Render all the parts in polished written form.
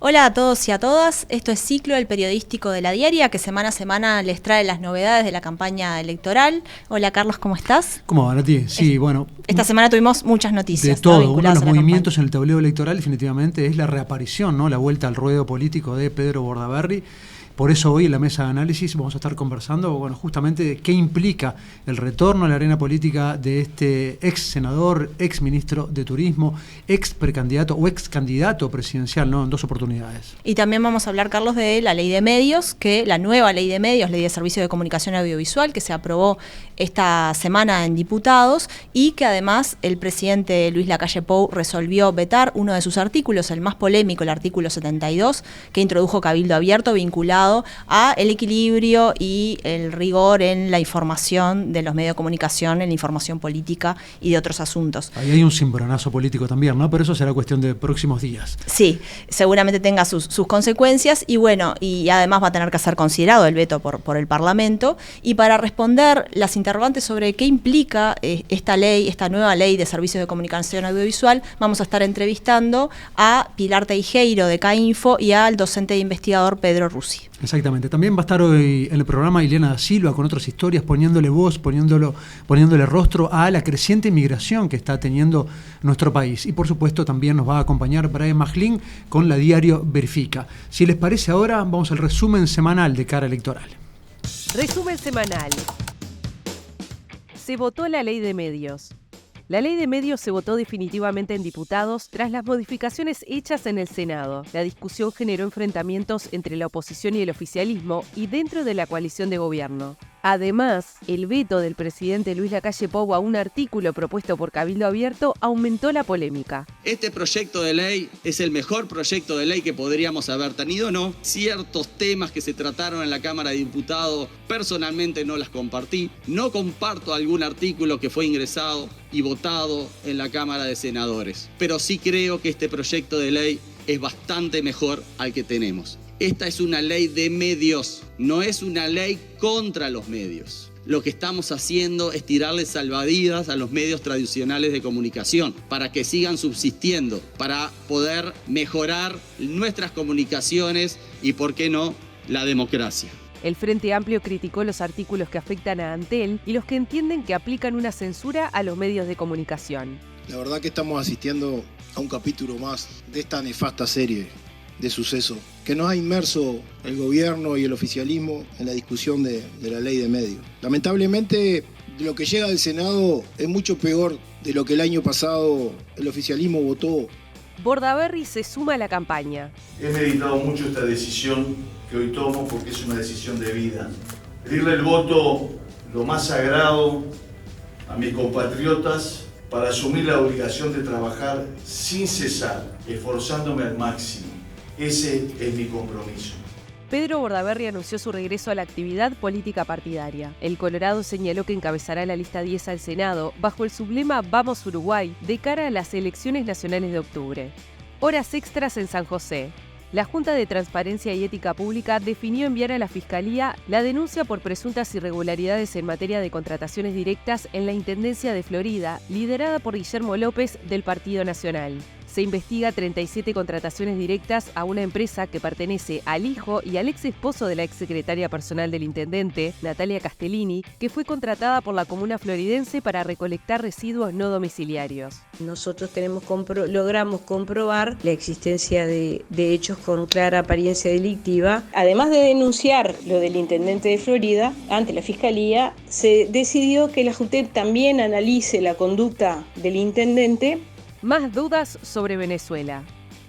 Hola a todos y a todas, esto es Ciclo, el periodístico de La Diaria, que semana a semana les trae las novedades de la campaña electoral. Hola Carlos, ¿cómo estás? ¿Cómo va, Nati? Sí, bueno. Esta semana tuvimos muchas noticias. De todo, ¿no? uno de los movimientos campaña. en el tablero electoral definitivamente es la reaparición, ¿no? La vuelta al ruedo político de Pedro Bordaberry. Por eso hoy en la mesa de análisis vamos a estar conversando, bueno, justamente de qué implica el retorno a la arena política de este ex senador, ex ministro de Turismo, ex precandidato o ex candidato presidencial, ¿no? En 2 oportunidades. Y también vamos a hablar, Carlos, de la ley de medios, la nueva ley de medios, ley de servicio de comunicación audiovisual, que se aprobó esta semana en diputados y que además el presidente Luis Lacalle Pou resolvió vetar uno de sus artículos, el más polémico, el artículo 72, que introdujo cabildo abierto vinculado a el equilibrio y el rigor en la información de los medios de comunicación, en la información política y de otros asuntos. Ahí hay un cimbronazo político también, ¿no? Pero eso será cuestión de próximos días. Sí, seguramente tenga sus consecuencias y bueno, y además va a tener que ser considerado el veto por el Parlamento. Y para responder las interrogantes sobre qué implica esta ley, esta nueva ley de servicios de comunicación audiovisual, vamos a estar entrevistando a Pilar Teijeiro de CAINFO y al docente e investigador Pedro Russi. Exactamente. También va a estar hoy en el programa Ileana da Silva con otras historias, poniéndole voz, poniéndole rostro a la creciente inmigración que está teniendo nuestro país. Y por supuesto también nos va a acompañar Brian Majlin con La Diario Verifica. Si les parece ahora, vamos al resumen semanal de cara electoral. Resumen semanal. Se votó la ley de medios. La ley de medios se votó definitivamente en diputados tras las modificaciones hechas en el Senado. La discusión generó enfrentamientos entre la oposición y el oficialismo y dentro de la coalición de gobierno. Además, el veto del presidente Luis Lacalle Pou a un artículo propuesto por Cabildo Abierto aumentó la polémica. Este proyecto de ley es el mejor proyecto de ley que podríamos haber tenido, ¿no? Ciertos temas que se trataron en la Cámara de Diputados, personalmente no las compartí. No comparto algún artículo que fue ingresado y votado en la Cámara de Senadores. Pero sí creo que este proyecto de ley es bastante mejor al que tenemos. Esta es una ley de medios, no es una ley contra los medios. Lo que estamos haciendo es tirarle salvavidas a los medios tradicionales de comunicación para que sigan subsistiendo, para poder mejorar nuestras comunicaciones y, ¿por qué no?, la democracia. El Frente Amplio criticó los artículos que afectan a Antel y los que entienden que aplican una censura a los medios de comunicación. La verdad que estamos asistiendo a un capítulo más de esta nefasta serie de sucesos que nos ha inmerso el gobierno y el oficialismo en la discusión de la ley de medios. Lamentablemente, lo que llega del Senado es mucho peor de lo que el año pasado el oficialismo votó. Bordaberry se suma a la campaña. He meditado mucho esta decisión que hoy tomo porque es una decisión de vida. Pedirle el voto lo más sagrado a mis compatriotas para asumir la obligación de trabajar sin cesar, esforzándome al máximo. Ese es mi compromiso. Pedro Bordaberry anunció su regreso a la actividad política partidaria. El Colorado señaló que encabezará la lista 10 al Senado bajo el sublema Vamos Uruguay de cara a las elecciones nacionales de octubre. Horas extras en San José. La Junta de Transparencia y Ética Pública definió enviar a la Fiscalía la denuncia por presuntas irregularidades en materia de contrataciones directas en la Intendencia de Florida, liderada por Guillermo López del Partido Nacional. Se investiga 37 contrataciones directas a una empresa que pertenece al hijo y al ex esposo de la exsecretaria personal del intendente, Natalia Castellini, que fue contratada por la comuna floridense para recolectar residuos no domiciliarios. Nosotros logramos comprobar la existencia de hechos con clara apariencia delictiva. Además de denunciar lo del intendente de Florida ante la Fiscalía, se decidió que la JUTEP también analice la conducta del intendente. Más dudas sobre Venezuela.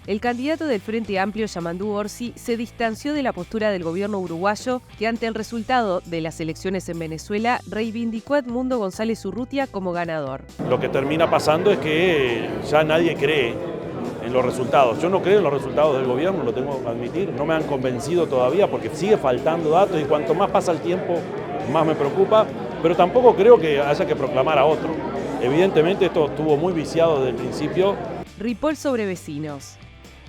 El candidato del Frente Amplio, Yamandú Orsi, se distanció de la postura del gobierno uruguayo que ante el resultado de las elecciones en Venezuela reivindicó a Edmundo González Urrutia como ganador. Lo que termina pasando es que ya nadie cree en los resultados. Yo no creo en los resultados del gobierno, lo tengo que admitir. No me han convencido todavía porque sigue faltando datos y cuanto más pasa el tiempo, más me preocupa. Pero tampoco creo que haya que proclamar a otro. Evidentemente esto estuvo muy viciado desde el principio. Ripoll sobre vecinos.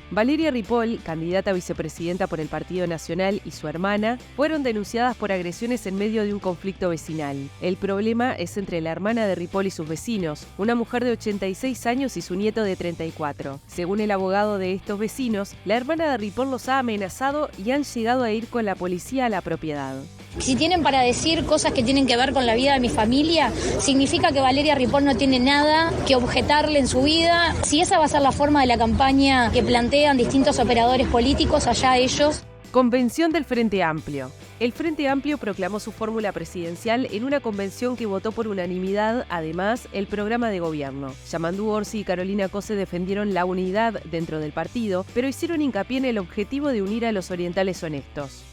Valeria Ripoll, candidata a vicepresidenta por el Partido Nacional, y su hermana fueron denunciadas por agresiones en medio de un conflicto vecinal. El problema es entre la hermana de Ripoll y sus vecinos, una mujer de 86 años y su nieto de 34. Según el abogado de estos vecinos, la hermana de Ripoll los ha amenazado y han llegado a ir con la policía a la propiedad. Si tienen para decir cosas que tienen que ver con la vida de mi familia, significa que Valeria Ripoll no tiene nada que objetarle en su vida. Si esa va a ser la forma de la campaña que plantean distintos operadores políticos, allá ellos. Convención del Frente Amplio. El Frente Amplio proclamó su fórmula presidencial en una convención que votó por unanimidad, además, el programa de gobierno. Yamandú Orsi y Carolina Cose defendieron la unidad dentro del partido, pero hicieron hincapié en el objetivo de unir a los orientales honestos.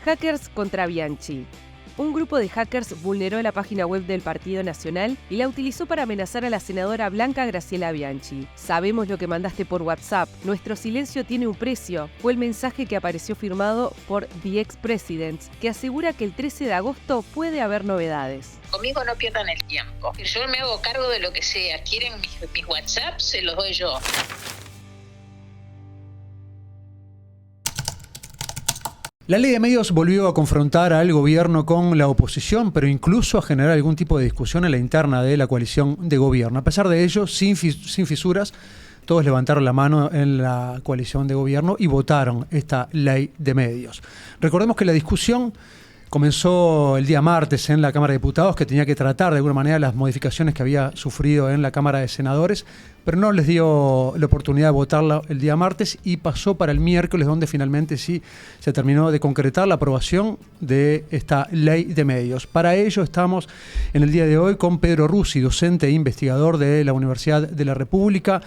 Hackers contra Bianchi. Un grupo de hackers vulneró la página web del Partido Nacional y la utilizó para amenazar a la senadora Blanca Graciela Bianchi. Sabemos lo que mandaste por WhatsApp. Nuestro silencio tiene un precio. Fue el mensaje que apareció firmado por The Ex-Presidents, que asegura que el 13 de agosto puede haber novedades. Conmigo no pierdan el tiempo. Yo me hago cargo de lo que sea. ¿Quieren mis WhatsApp? Se los doy yo. La ley de medios volvió a confrontar al gobierno con la oposición, pero incluso a generar algún tipo de discusión en la interna de la coalición de gobierno. A pesar de ello, sin fisuras, todos levantaron la mano en la coalición de gobierno y votaron esta ley de medios. Recordemos que la discusión comenzó el día martes en la Cámara de Diputados, que tenía que tratar de alguna manera las modificaciones que había sufrido en la Cámara de Senadores, pero no les dio la oportunidad de votarla el día martes y pasó para el miércoles, donde finalmente sí se terminó de concretar la aprobación de esta ley de medios. Para ello estamos en el día de hoy con Pedro Russi, docente e investigador de la Universidad de la República,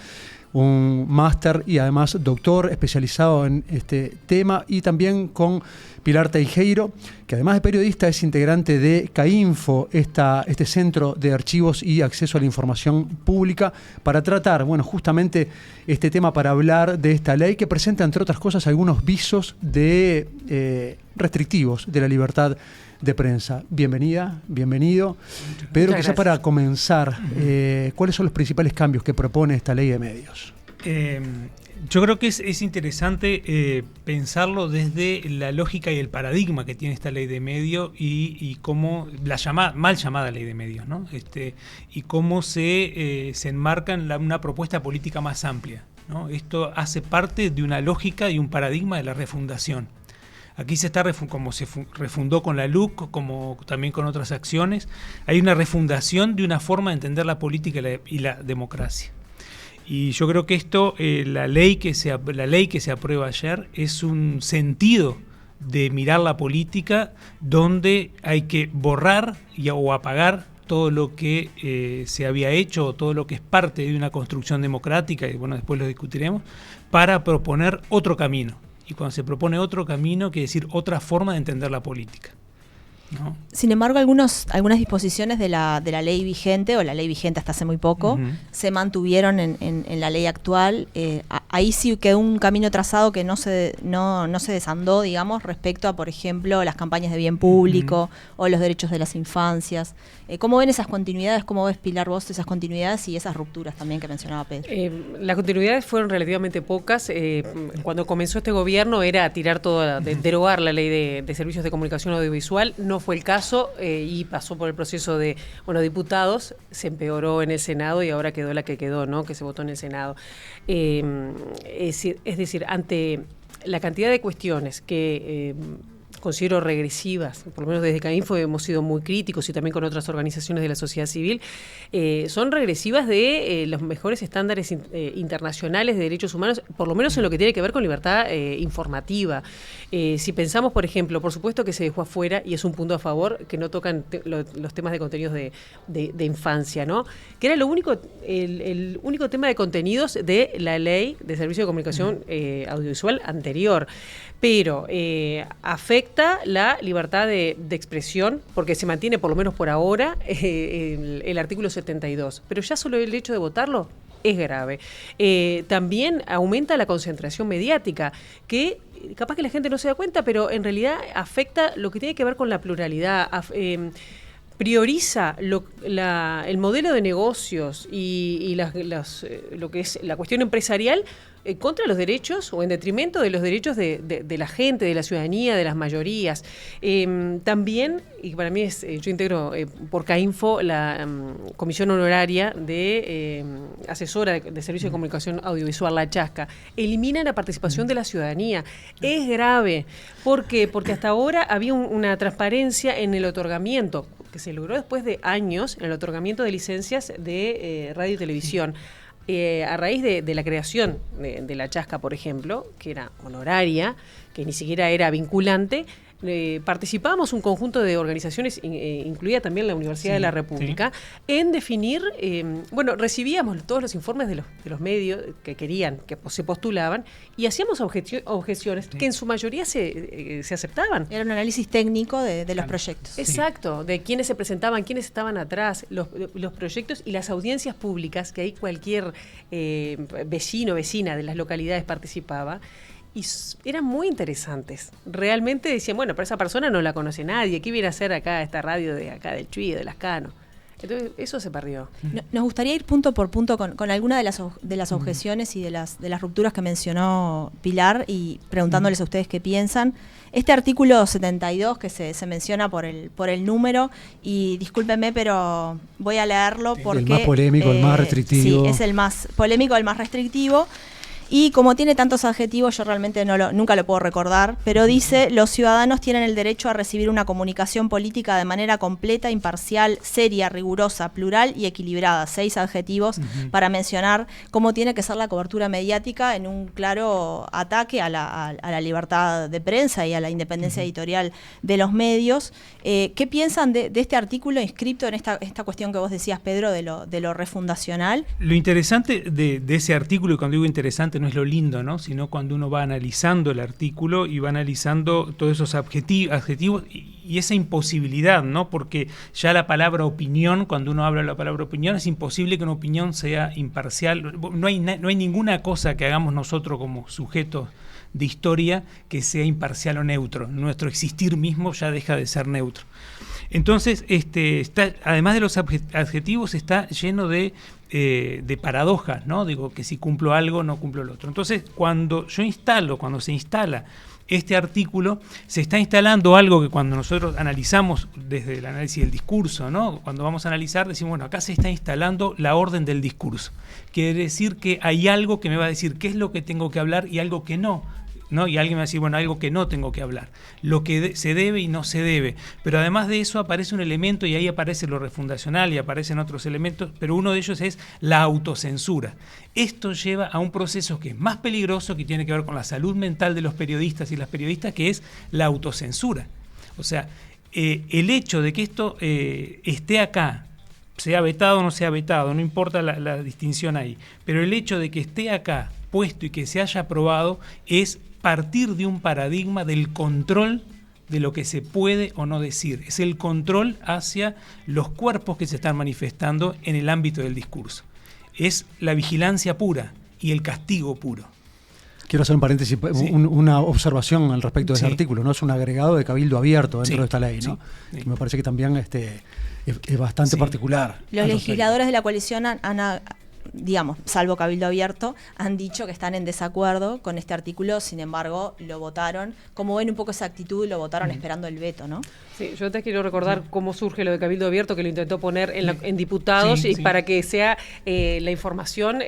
un máster y además doctor especializado en este tema, y también con Pilar Teijeiro, que además de periodista es integrante de CAINFO, este centro de archivos y acceso a la información pública, para tratar, justamente este tema, para hablar de esta ley que presenta, entre otras cosas, algunos visos de restrictivos de la libertad de prensa. Bienvenida, bienvenido. Pedro, quizá para comenzar, ¿cuáles son los principales cambios que propone esta ley de medios? Yo creo que es interesante pensarlo desde la lógica y el paradigma que tiene esta ley de medios y cómo la mal llamada ley de medios, ¿no? Y cómo se enmarca en una propuesta política más amplia, ¿no? Esto hace parte de una lógica y un paradigma de la refundación. Aquí se está, como se refundó con la LUC, como también con otras acciones, hay una refundación de una forma de entender la política y la democracia. Y yo creo que esto, la ley que se aprueba ayer, es un sentido de mirar la política donde hay que borrar o apagar todo lo que se había hecho, o todo lo que es parte de una construcción democrática, y después lo discutiremos, para proponer otro camino. Y cuando se propone otro camino, quiere decir otra forma de entender la política, ¿no? Sin embargo, algunas disposiciones de la ley vigente, o la ley vigente hasta hace muy poco, se mantuvieron en la ley actual. Ahí sí quedó un camino trazado que no se desandó, digamos, respecto a, por ejemplo, las campañas de bien público o los derechos de las infancias. ¿Cómo ven esas continuidades? ¿Cómo ves, Pilar, vos esas continuidades y esas rupturas también que mencionaba Pedro? Las continuidades fueron relativamente pocas. Cuando comenzó este gobierno era tirar derogar la ley de servicios de comunicación audiovisual. No fue el caso y pasó por el proceso de diputados, se empeoró en el Senado y ahora quedó la que quedó, ¿no? Que se votó en el Senado. Es decir, ante la cantidad de cuestiones que considero regresivas, por lo menos desde CAINFO hemos sido muy críticos y también con otras organizaciones de la sociedad civil, son regresivas de los mejores estándares internacionales de derechos humanos, por lo menos en lo que tiene que ver con libertad informativa. Si pensamos, por ejemplo, por supuesto que se dejó afuera, y es un punto a favor, que no tocan los temas de contenidos de infancia, ¿no? Que era el único tema de contenidos de la ley de servicio de comunicación audiovisual anterior. Pero afecta la libertad de expresión, porque se mantiene, por lo menos por ahora, el artículo 72. Pero ya solo el hecho de votarlo es grave. También aumenta la concentración mediática, que capaz que la gente no se da cuenta, pero en realidad afecta lo que tiene que ver con la pluralidad, prioriza el modelo de negocios y lo que es la cuestión empresarial contra los derechos o en detrimento de los derechos de la gente, de la ciudadanía, de las mayorías. También, y para mí yo integro por CAINFO la comisión honoraria de asesora de Servicio de Comunicación Audiovisual, la Chasca, elimina la participación de la ciudadanía. Es grave. ¿Por qué? Porque hasta ahora había una transparencia en el otorgamiento, que se logró después de años, en el otorgamiento de licencias de radio y televisión. A raíz de la creación de la Chasca, por ejemplo, que era honoraria, que ni siquiera era vinculante, participábamos un conjunto de organizaciones, incluida también la Universidad de la República, en definir, recibíamos todos los informes de los medios que querían, que se postulaban, y hacíamos objeciones que en su mayoría se aceptaban. Era un análisis técnico de los proyectos. Exacto, de quiénes se presentaban, quiénes estaban atrás, los proyectos y las audiencias públicas, que ahí cualquier vecino, vecina de las localidades participaba. Y eran muy interesantes. Realmente decían, bueno, pero esa persona no la conoce nadie. ¿Qué viene a hacer acá esta radio de acá del Chuy, de Lascano? Entonces, eso se perdió. Nos gustaría ir punto por punto con alguna de las objeciones y de las rupturas que mencionó Pilar y preguntándoles a ustedes qué piensan. Este artículo 72 que se menciona por el número, y discúlpenme, pero voy a leerlo porque... El más polémico, el más restrictivo. Sí, es el más polémico, el más restrictivo. Y como tiene tantos adjetivos, yo realmente nunca lo puedo recordar, pero dice: los ciudadanos tienen el derecho a recibir una comunicación política de manera completa, imparcial, seria, rigurosa, plural y equilibrada. 6 adjetivos para mencionar cómo tiene que ser la cobertura mediática en un claro ataque a la libertad de prensa y a la independencia editorial de los medios. ¿Qué piensan de este artículo inscripto en esta cuestión que vos decías, Pedro, de lo refundacional? Lo interesante de ese artículo, y cuando digo interesante no es lo lindo, ¿no? Sino cuando uno va analizando el artículo y va analizando todos esos adjetivos y esa imposibilidad, ¿no? Porque ya la palabra opinión, cuando uno habla de la palabra opinión, es imposible que una opinión sea imparcial. No hay ninguna cosa que hagamos nosotros como sujetos de historia que sea imparcial o neutro. Nuestro existir mismo ya deja de ser neutro. Entonces, además de los adjetivos, está lleno de paradojas, ¿no? Digo, que si cumplo algo, no cumplo lo otro. Entonces, cuando se instala este artículo, se está instalando algo que cuando nosotros analizamos desde el análisis del discurso, ¿no? Cuando vamos a analizar, decimos, bueno, acá se está instalando la orden del discurso. Quiere decir que hay algo que me va a decir qué es lo que tengo que hablar y algo que no. ¿No? Y alguien me va a decir, bueno, algo que no tengo que hablar, lo que se debe y no se debe. Pero además de eso aparece un elemento, y ahí aparece lo refundacional y aparecen otros elementos, pero uno de ellos es la autocensura. Esto lleva a un proceso que es más peligroso, que tiene que ver con la salud mental de los periodistas y las periodistas, que es la autocensura. O sea, el hecho de que esto esté acá, sea vetado o no sea vetado, no importa la distinción ahí, pero el hecho de que esté acá puesto y que se haya aprobado es partir de un paradigma del control de lo que se puede o no decir. Es el control hacia los cuerpos que se están manifestando en el ámbito del discurso. Es la vigilancia pura y el castigo puro. Quiero hacer un paréntesis, una observación al respecto de ese artículo, ¿no? Es un agregado de cabildo abierto dentro de esta ley, ¿no? Sí. Me parece que también es bastante particular. Los legisladores de la coalición digamos, salvo Cabildo Abierto, han dicho que están en desacuerdo con este artículo, sin embargo, lo votaron. Como ven un poco esa actitud, lo votaron esperando el veto, ¿no? Sí, yo te quiero recordar cómo surge lo de Cabildo Abierto, que lo intentó poner en diputados para que sea la información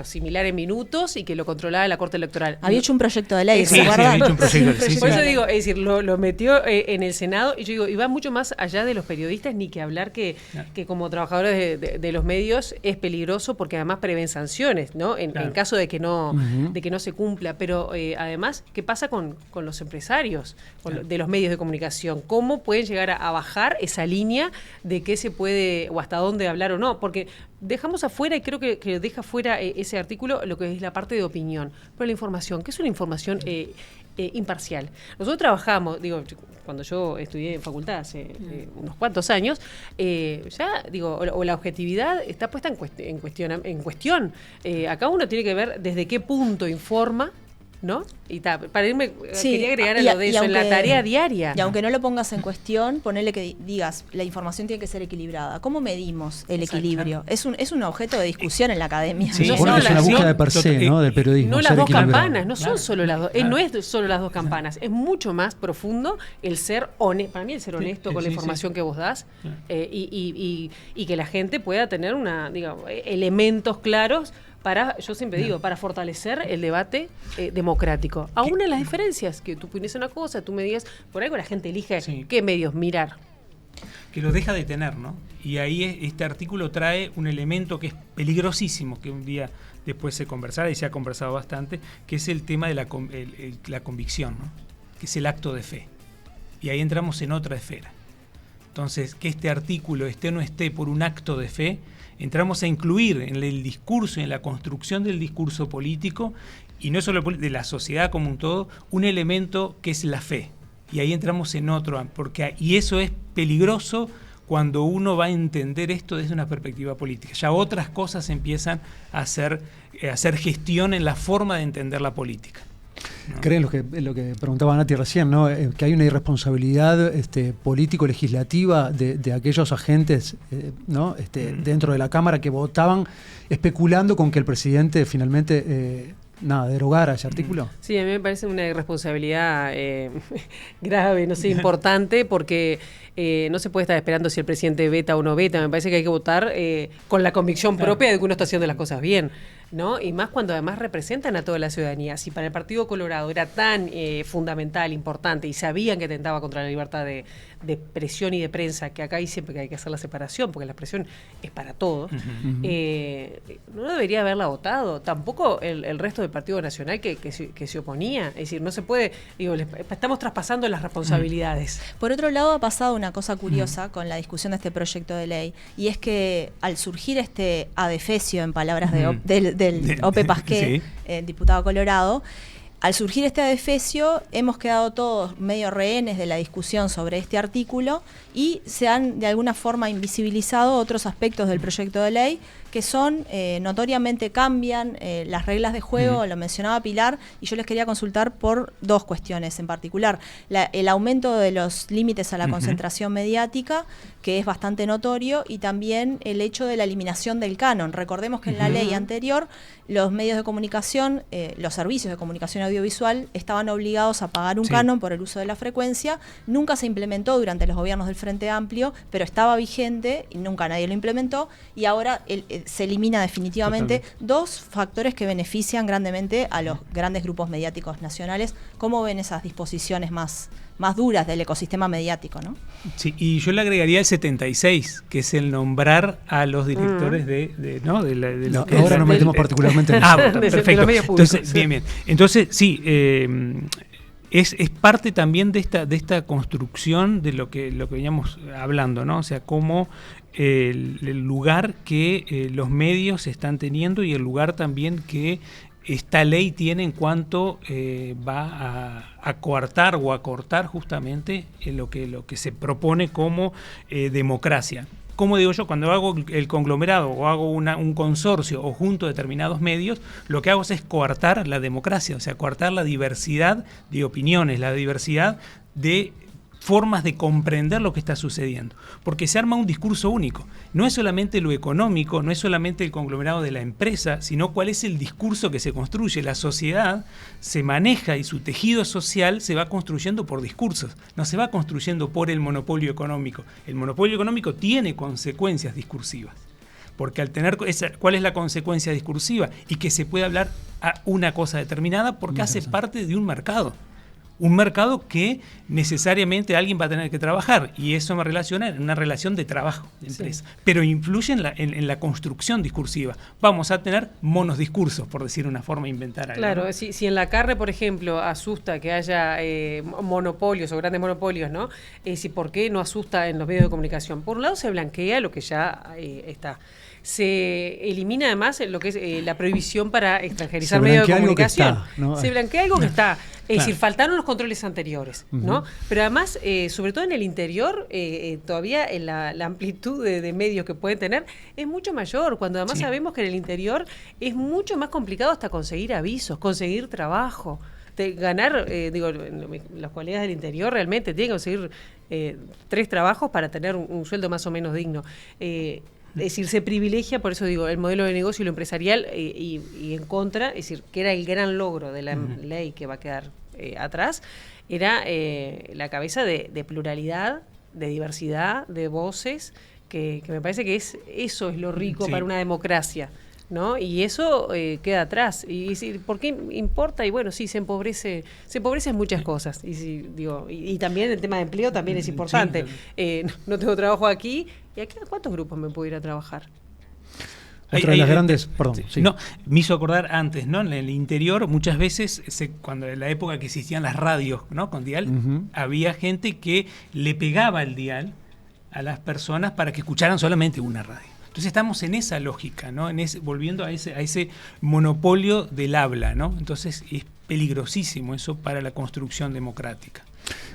similar en minutos y que lo controlara la Corte Electoral. Había hecho un proyecto de ley, ¿se acuerdan? Por eso digo, es decir, lo metió en el Senado, y yo digo, y va mucho más allá de los periodistas, ni que hablar que como trabajadores de los medios es peligroso, porque además prevén sanciones, ¿no? En caso de que no se cumpla. Pero además, ¿qué pasa con los empresarios de los medios de comunicación? ¿Cómo pueden llegar a bajar esa línea de qué se puede o hasta dónde hablar o no? Porque dejamos afuera, y creo que deja fuera ese artículo, lo que es la parte de opinión. Pero la información, ¿qué es una información imparcial? Nosotros trabajamos, cuando yo estudié en facultad hace unos cuantos años, o la objetividad está puesta en cuestión. Acá uno tiene que ver desde qué punto informa ¿no? Y para irme, sí, quería agregar a lo de eso, en la tarea diaria. Y aunque no lo pongas en cuestión, ponele que digas, la información tiene que ser equilibrada. ¿Cómo medimos el equilibrio? Es un objeto de discusión en la academia. Sí, es una búsqueda de per se, ¿no? Del periodismo. No las dos campanas, no son solo las dos, no es solo las dos campanas, es mucho más profundo el ser honesto, para mí el ser honesto con la información que vos das y que la gente pueda tener elementos claros para, yo siempre digo, para fortalecer el debate democrático. Aún en las diferencias, que tú pones una cosa, tú me digas, por algo la gente elige qué medios mirar. Que lo deja de tener, ¿no? Y ahí este artículo trae un elemento que es peligrosísimo, que un día después se conversará y se ha conversado bastante, que es el tema de la convicción, ¿no? Que es el acto de fe. Y ahí entramos en otra esfera. Entonces, que este artículo esté o no esté por un acto de fe, entramos a incluir en el discurso, en la construcción del discurso político, y no solo de la sociedad como un todo, un elemento que es la fe. Y ahí entramos en otro, y eso es peligroso cuando uno va a entender esto desde una perspectiva política. Ya otras cosas empiezan a hacer gestión en la forma de entender la política, ¿no? ¿Creen lo que preguntaba Nati recién, ¿no? Que hay una irresponsabilidad político-legislativa de aquellos agentes ¿no? dentro de la Cámara que votaban especulando con que el presidente finalmente derogara ese artículo? Sí, a mí me parece una irresponsabilidad grave, no sé, importante, porque no se puede estar esperando si el presidente veta o no veta. Me parece que hay que votar con la convicción propia de que uno está haciendo las cosas bien, ¿no? Y más cuando además representan a toda la ciudadanía. Si para el Partido Colorado era tan fundamental, importante, y sabían que atentaba contra la libertad de presión y de prensa, que acá hay siempre que hay que hacer la separación, porque la presión es para todos, no debería haberla votado. Tampoco el resto del Partido Nacional que se oponía. Es decir, no se puede, estamos traspasando las responsabilidades. Por otro lado, ha pasado una cosa curiosa con la discusión de este proyecto de ley, y es que al surgir este adefesio, en palabras del Ope Pasqué, diputado colorado, al surgir este adefesio hemos quedado todos medio rehenes de la discusión sobre este artículo y se han de alguna forma invisibilizado otros aspectos del proyecto de ley que son notoriamente cambian las reglas de juego, lo mencionaba Pilar, y yo les quería consultar por dos cuestiones en particular. El aumento de los límites a la concentración mediática, que es bastante notorio, y también el hecho de la eliminación del canon. Recordemos que en la ley anterior los medios de comunicación, los servicios de comunicación audiovisual estaban obligados a pagar un canon por el uso de la frecuencia. Nunca se implementó durante los gobiernos del Frente Amplio, pero estaba vigente y nunca nadie lo implementó, y ahora se elimina definitivamente. Dos factores que benefician grandemente a los grandes grupos mediáticos nacionales. ¿Cómo ven esas disposiciones más duras del ecosistema mediático, ¿no? Sí, y yo le agregaría el 76, que es el nombrar a los directores ahora nos metemos particularmente en eso. Perfecto. Entonces, bien. Entonces, sí, es parte también de esta construcción de lo que veníamos hablando, ¿no? O sea, cómo el lugar que los medios están teniendo y el lugar también que esta ley tiene en cuanto va a coartar o a cortar justamente lo que se propone como democracia. Como digo yo, cuando hago el conglomerado o hago un consorcio o junto determinados medios, lo que hago es coartar la democracia, o sea, coartar la diversidad de opiniones, la diversidad de formas de comprender lo que está sucediendo, porque se arma un discurso único. No es solamente lo económico, no es solamente el conglomerado de la empresa, sino cuál es el discurso que se construye. La sociedad se maneja y su tejido social se va construyendo por discursos, no se va construyendo por el monopolio económico. El monopolio económico tiene consecuencias discursivas, porque al tener ¿cuál es la consecuencia discursiva? Y que se puede hablar a una cosa determinada porque hace parte de un mercado. Un mercado que necesariamente alguien va a tener que trabajar, y eso me relaciona en una relación de trabajo de empresa, pero influye en la construcción discursiva. Vamos a tener monosdiscursos, por decir una forma de inventar algo. Claro, ¿no? Si en la carne, por ejemplo, asusta que haya monopolios o grandes monopolios, ¿no? ¿Por qué no asusta en los medios de comunicación? Por un lado se blanquea lo que ya está. Se elimina además lo que es la prohibición para extranjerizar medios de comunicación. Se blanquea algo que está. Es decir, faltaron los controles anteriores, ¿no? Pero además, sobre todo en el interior, todavía en la amplitud de medios que pueden tener es mucho mayor, cuando además sabemos que en el interior es mucho más complicado hasta conseguir avisos, conseguir trabajo. ganar, los colegas del interior realmente tienen que conseguir 3 trabajos para tener un sueldo más o menos digno. Es decir, se privilegia, por eso digo, el modelo de negocio y lo empresarial y en contra, es decir, que era el gran logro de la ley que va a quedar atrás, era la cabeza de pluralidad, de diversidad, de voces, que me parece que eso es lo rico para una democracia, ¿no? Y eso queda atrás. Y decir, ¿por qué importa? Y bueno, sí, se empobrece en muchas cosas. Y también el tema de empleo también es importante. No tengo trabajo aquí, ¿y aquí a cuántos grupos me puedo ir a trabajar? Otra de las grandes, perdón. Sí. No, me hizo acordar antes, ¿no? En el interior, muchas veces, cuando en la época que existían las radios, ¿no? Con dial, había gente que le pegaba el dial a las personas para que escucharan solamente una radio. Entonces estamos en esa lógica, ¿no? Volviendo a ese monopolio del habla, ¿no? Entonces es peligrosísimo eso para la construcción democrática.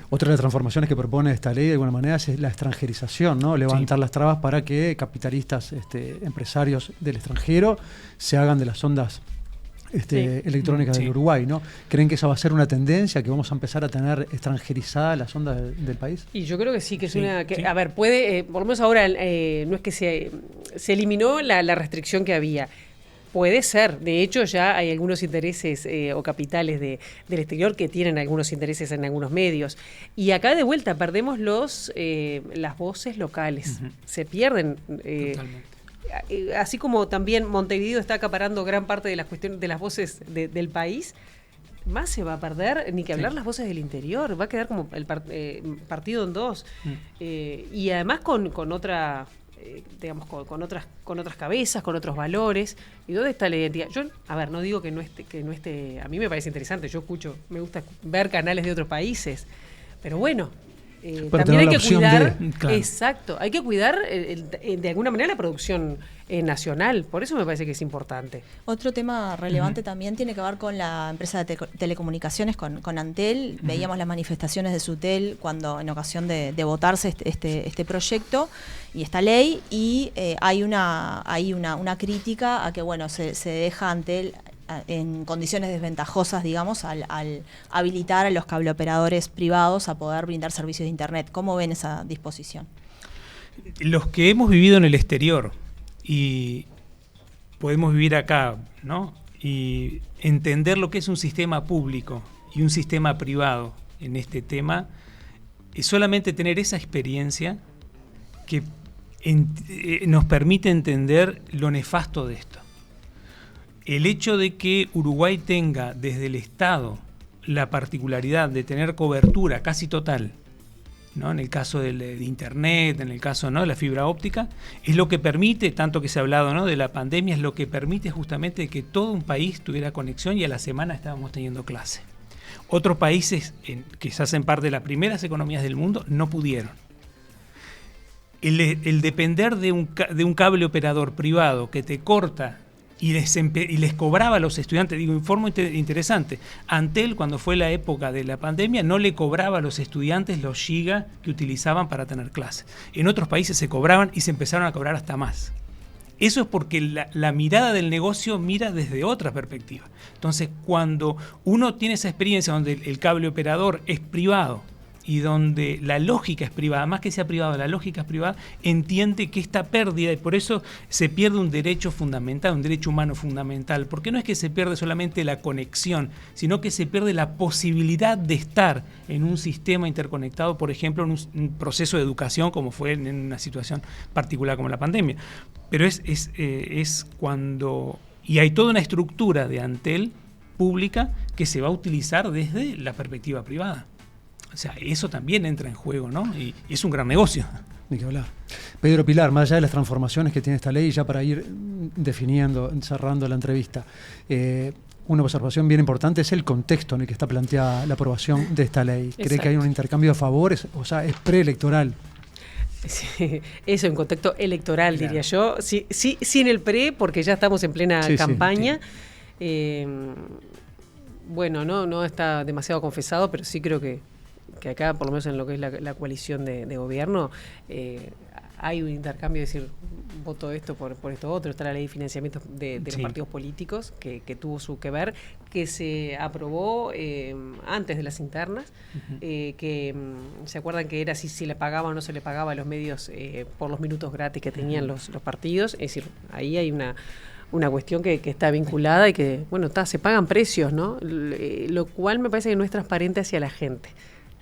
Otra de las transformaciones que propone esta ley de alguna manera es la extranjerización, ¿no? Levantar las trabas para que capitalistas, empresarios del extranjero se hagan de las ondas electrónicas del Uruguay, ¿no? ¿Creen que esa va a ser una tendencia, que vamos a empezar a tener extranjerizadas las ondas del país? Y yo creo que sí, que es una... A ver, puede, por lo menos ahora no es que se eliminó la restricción que había. Puede ser, de hecho ya hay algunos intereses o capitales del exterior que tienen algunos intereses en algunos medios. Y acá de vuelta perdemos las voces locales, se pierden. Así como también Montevideo está acaparando gran parte de las cuestiones de las voces del país, más se va a perder, ni que hablar las voces del interior, va a quedar como el partido en dos. Y además con otra... digamos, con otras cabezas, con otros valores. ¿Y dónde está la identidad? Yo, no digo que no esté, a mí me parece interesante, me gusta ver canales de otros países, pero bueno, también hay que cuidar, exacto, hay que cuidar de alguna manera la producción nacional, por eso me parece que es importante. Otro tema relevante también tiene que ver con la empresa de telecomunicaciones, con Antel. Veíamos las manifestaciones de Sutel cuando en ocasión de votarse este proyecto y esta ley, y hay una crítica a que se deja Antel en condiciones desventajosas, digamos, al habilitar a los cableoperadores privados a poder brindar servicios de Internet. ¿Cómo ven esa disposición? Los que hemos vivido en el exterior y podemos vivir acá, ¿no? Y entender lo que es un sistema público y un sistema privado en este tema, es solamente tener esa experiencia que nos permite entender lo nefasto de esto. El hecho de que Uruguay tenga desde el Estado la particularidad de tener cobertura casi total, ¿no? En el caso de Internet, en el caso, ¿no?, de la fibra óptica, es lo que permite, tanto que se ha hablado, ¿no?, de la pandemia, es lo que permite justamente que todo un país tuviera conexión y a la semana estábamos teniendo clase. Otros países, que se hacen parte de las primeras economías del mundo, no pudieron. El depender de un cable operador privado que te corta y les cobraba a los estudiantes, digo, informe interesante, Antel, cuando fue la época de la pandemia, no le cobraba a los estudiantes los gigas que utilizaban para tener clases. En otros países se cobraban y se empezaron a cobrar hasta más. Eso es porque la mirada del negocio mira desde otra perspectiva. Entonces, cuando uno tiene esa experiencia donde el cable operador es privado y donde la lógica es privada, más que sea privada, la lógica es privada, entiende que esta pérdida, y por eso se pierde un derecho fundamental, un derecho humano fundamental, porque no es que se pierde solamente la conexión, sino que se pierde la posibilidad de estar en un sistema interconectado, por ejemplo, en un proceso de educación, como fue en una situación particular como la pandemia. Pero es cuando... Y hay toda una estructura de Antel pública que se va a utilizar desde la perspectiva privada. O sea, eso también entra en juego, ¿no? Y es un gran negocio. Ni que hablar. Pedro Pilar, más allá de las transformaciones que tiene esta ley, ya para ir definiendo, cerrando la entrevista, una observación bien importante es el contexto en el que está planteada la aprobación de esta ley. ¿Cree que hay un intercambio a favores? O sea, es preelectoral. Sí, eso en contexto electoral, claro, diría yo. Sí, sin el pre, porque ya estamos en plena campaña. Sí. Bueno, no está demasiado confesado, pero sí creo que acá, por lo menos en lo que es la coalición de gobierno, hay un intercambio, es decir, voto esto por esto otro. Está la ley de financiamiento de los partidos políticos, que tuvo su que ver, que se aprobó antes de las internas, que se acuerdan que era si le pagaba o no se le pagaba a los medios por los minutos gratis que tenían los partidos. Es decir, ahí hay una cuestión que está vinculada y que, bueno, se pagan precios, ¿no? Lo cual me parece que no es transparente hacia la gente,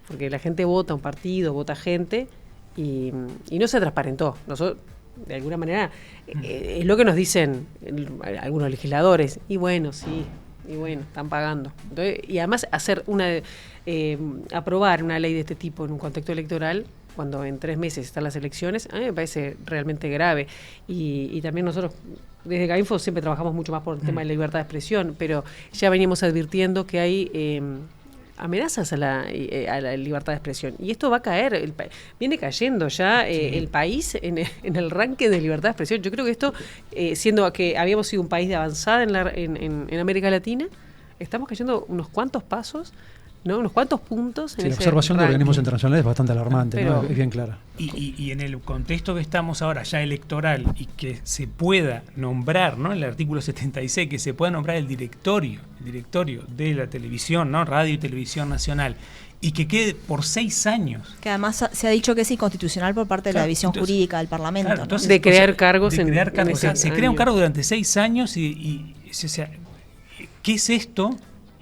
porque la gente vota un partido, vota gente y no se transparentó. Nosotros, de alguna manera, es lo que nos dicen algunos legisladores, y bueno, sí, y bueno, están pagando. Entonces, y además aprobar una ley de este tipo en un contexto electoral, cuando en 3 meses están las elecciones, a mí me parece realmente grave. Y también nosotros, desde Gainfo, siempre trabajamos mucho más por el tema de la libertad de expresión, pero ya veníamos advirtiendo que hay amenazas a la libertad de expresión. Y esto va a caer, viene cayendo ya el país en el ranking de libertad de expresión. Yo creo que esto, siendo que habíamos sido un país de avanzada en América Latina, estamos cayendo unos cuantos pasos, ¿no? Unos cuantos puntos. Sí, la observación de organismos internacionales es bastante alarmante, ¿no? Es bien clara. Y en el contexto que estamos ahora, ya electoral, y que se pueda nombrar, ¿no? En el artículo 76, que se pueda nombrar el directorio de la televisión, ¿no? Radio y Televisión Nacional, y que quede por 6 años. Que además se ha dicho que es inconstitucional por parte de la división jurídica del Parlamento. Claro, entonces, de crear cargos. Se crea un cargo durante 6 años y o sea, ¿qué es esto?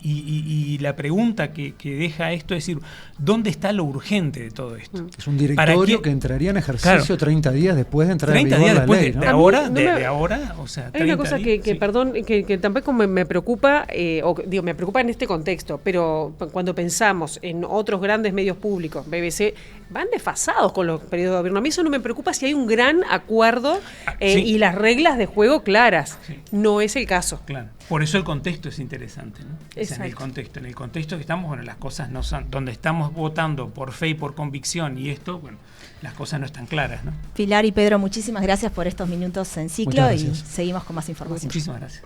Y la pregunta que deja esto es decir, ¿dónde está lo urgente de todo esto? Es un directorio que entraría en ejercicio 30 días después de entrar en vigor 30 días después la ley, ¿no? de ahora, o sea, 30 hay una cosa días, que tampoco me preocupa, me preocupa en este contexto, pero cuando pensamos en otros grandes medios públicos, BBC, van desfasados con los periodos de gobierno. A mí eso no me preocupa si hay un gran acuerdo y las reglas de juego claras. Sí. No es el caso. Claro. Por eso el contexto es interesante, ¿no? En el contexto que estamos, bueno, las cosas no son, donde estamos votando por fe y por convicción y esto, bueno, las cosas no están claras, ¿no? Pilar y Pedro, muchísimas gracias por estos minutos en ciclo y seguimos con más información. Muchísimas gracias.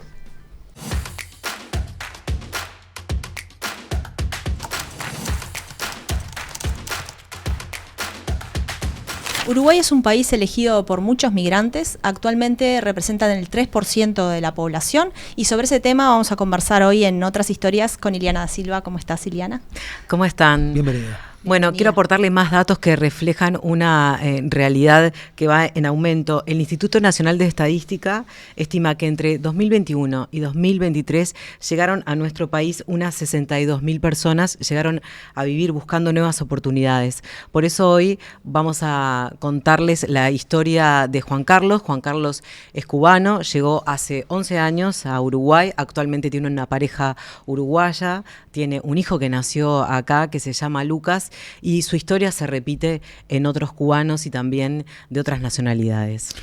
Uruguay es un país elegido por muchos migrantes, actualmente representan el 3% de la población y sobre ese tema vamos a conversar hoy en Otras Historias con Iliana da Silva. ¿Cómo estás, Iliana? ¿Cómo están? Bienvenida. Bueno, quiero aportarle más datos que reflejan una realidad que va en aumento. El Instituto Nacional de Estadística estima que entre 2021 y 2023 llegaron a nuestro país unas 62.000 personas, llegaron a vivir buscando nuevas oportunidades. Por eso hoy vamos a contarles la historia de Juan Carlos. Juan Carlos es cubano, llegó hace 11 años a Uruguay, actualmente tiene una pareja uruguaya, tiene un hijo que nació acá que se llama Lucas, y su historia se repite en otros cubanos y también de otras nacionalidades.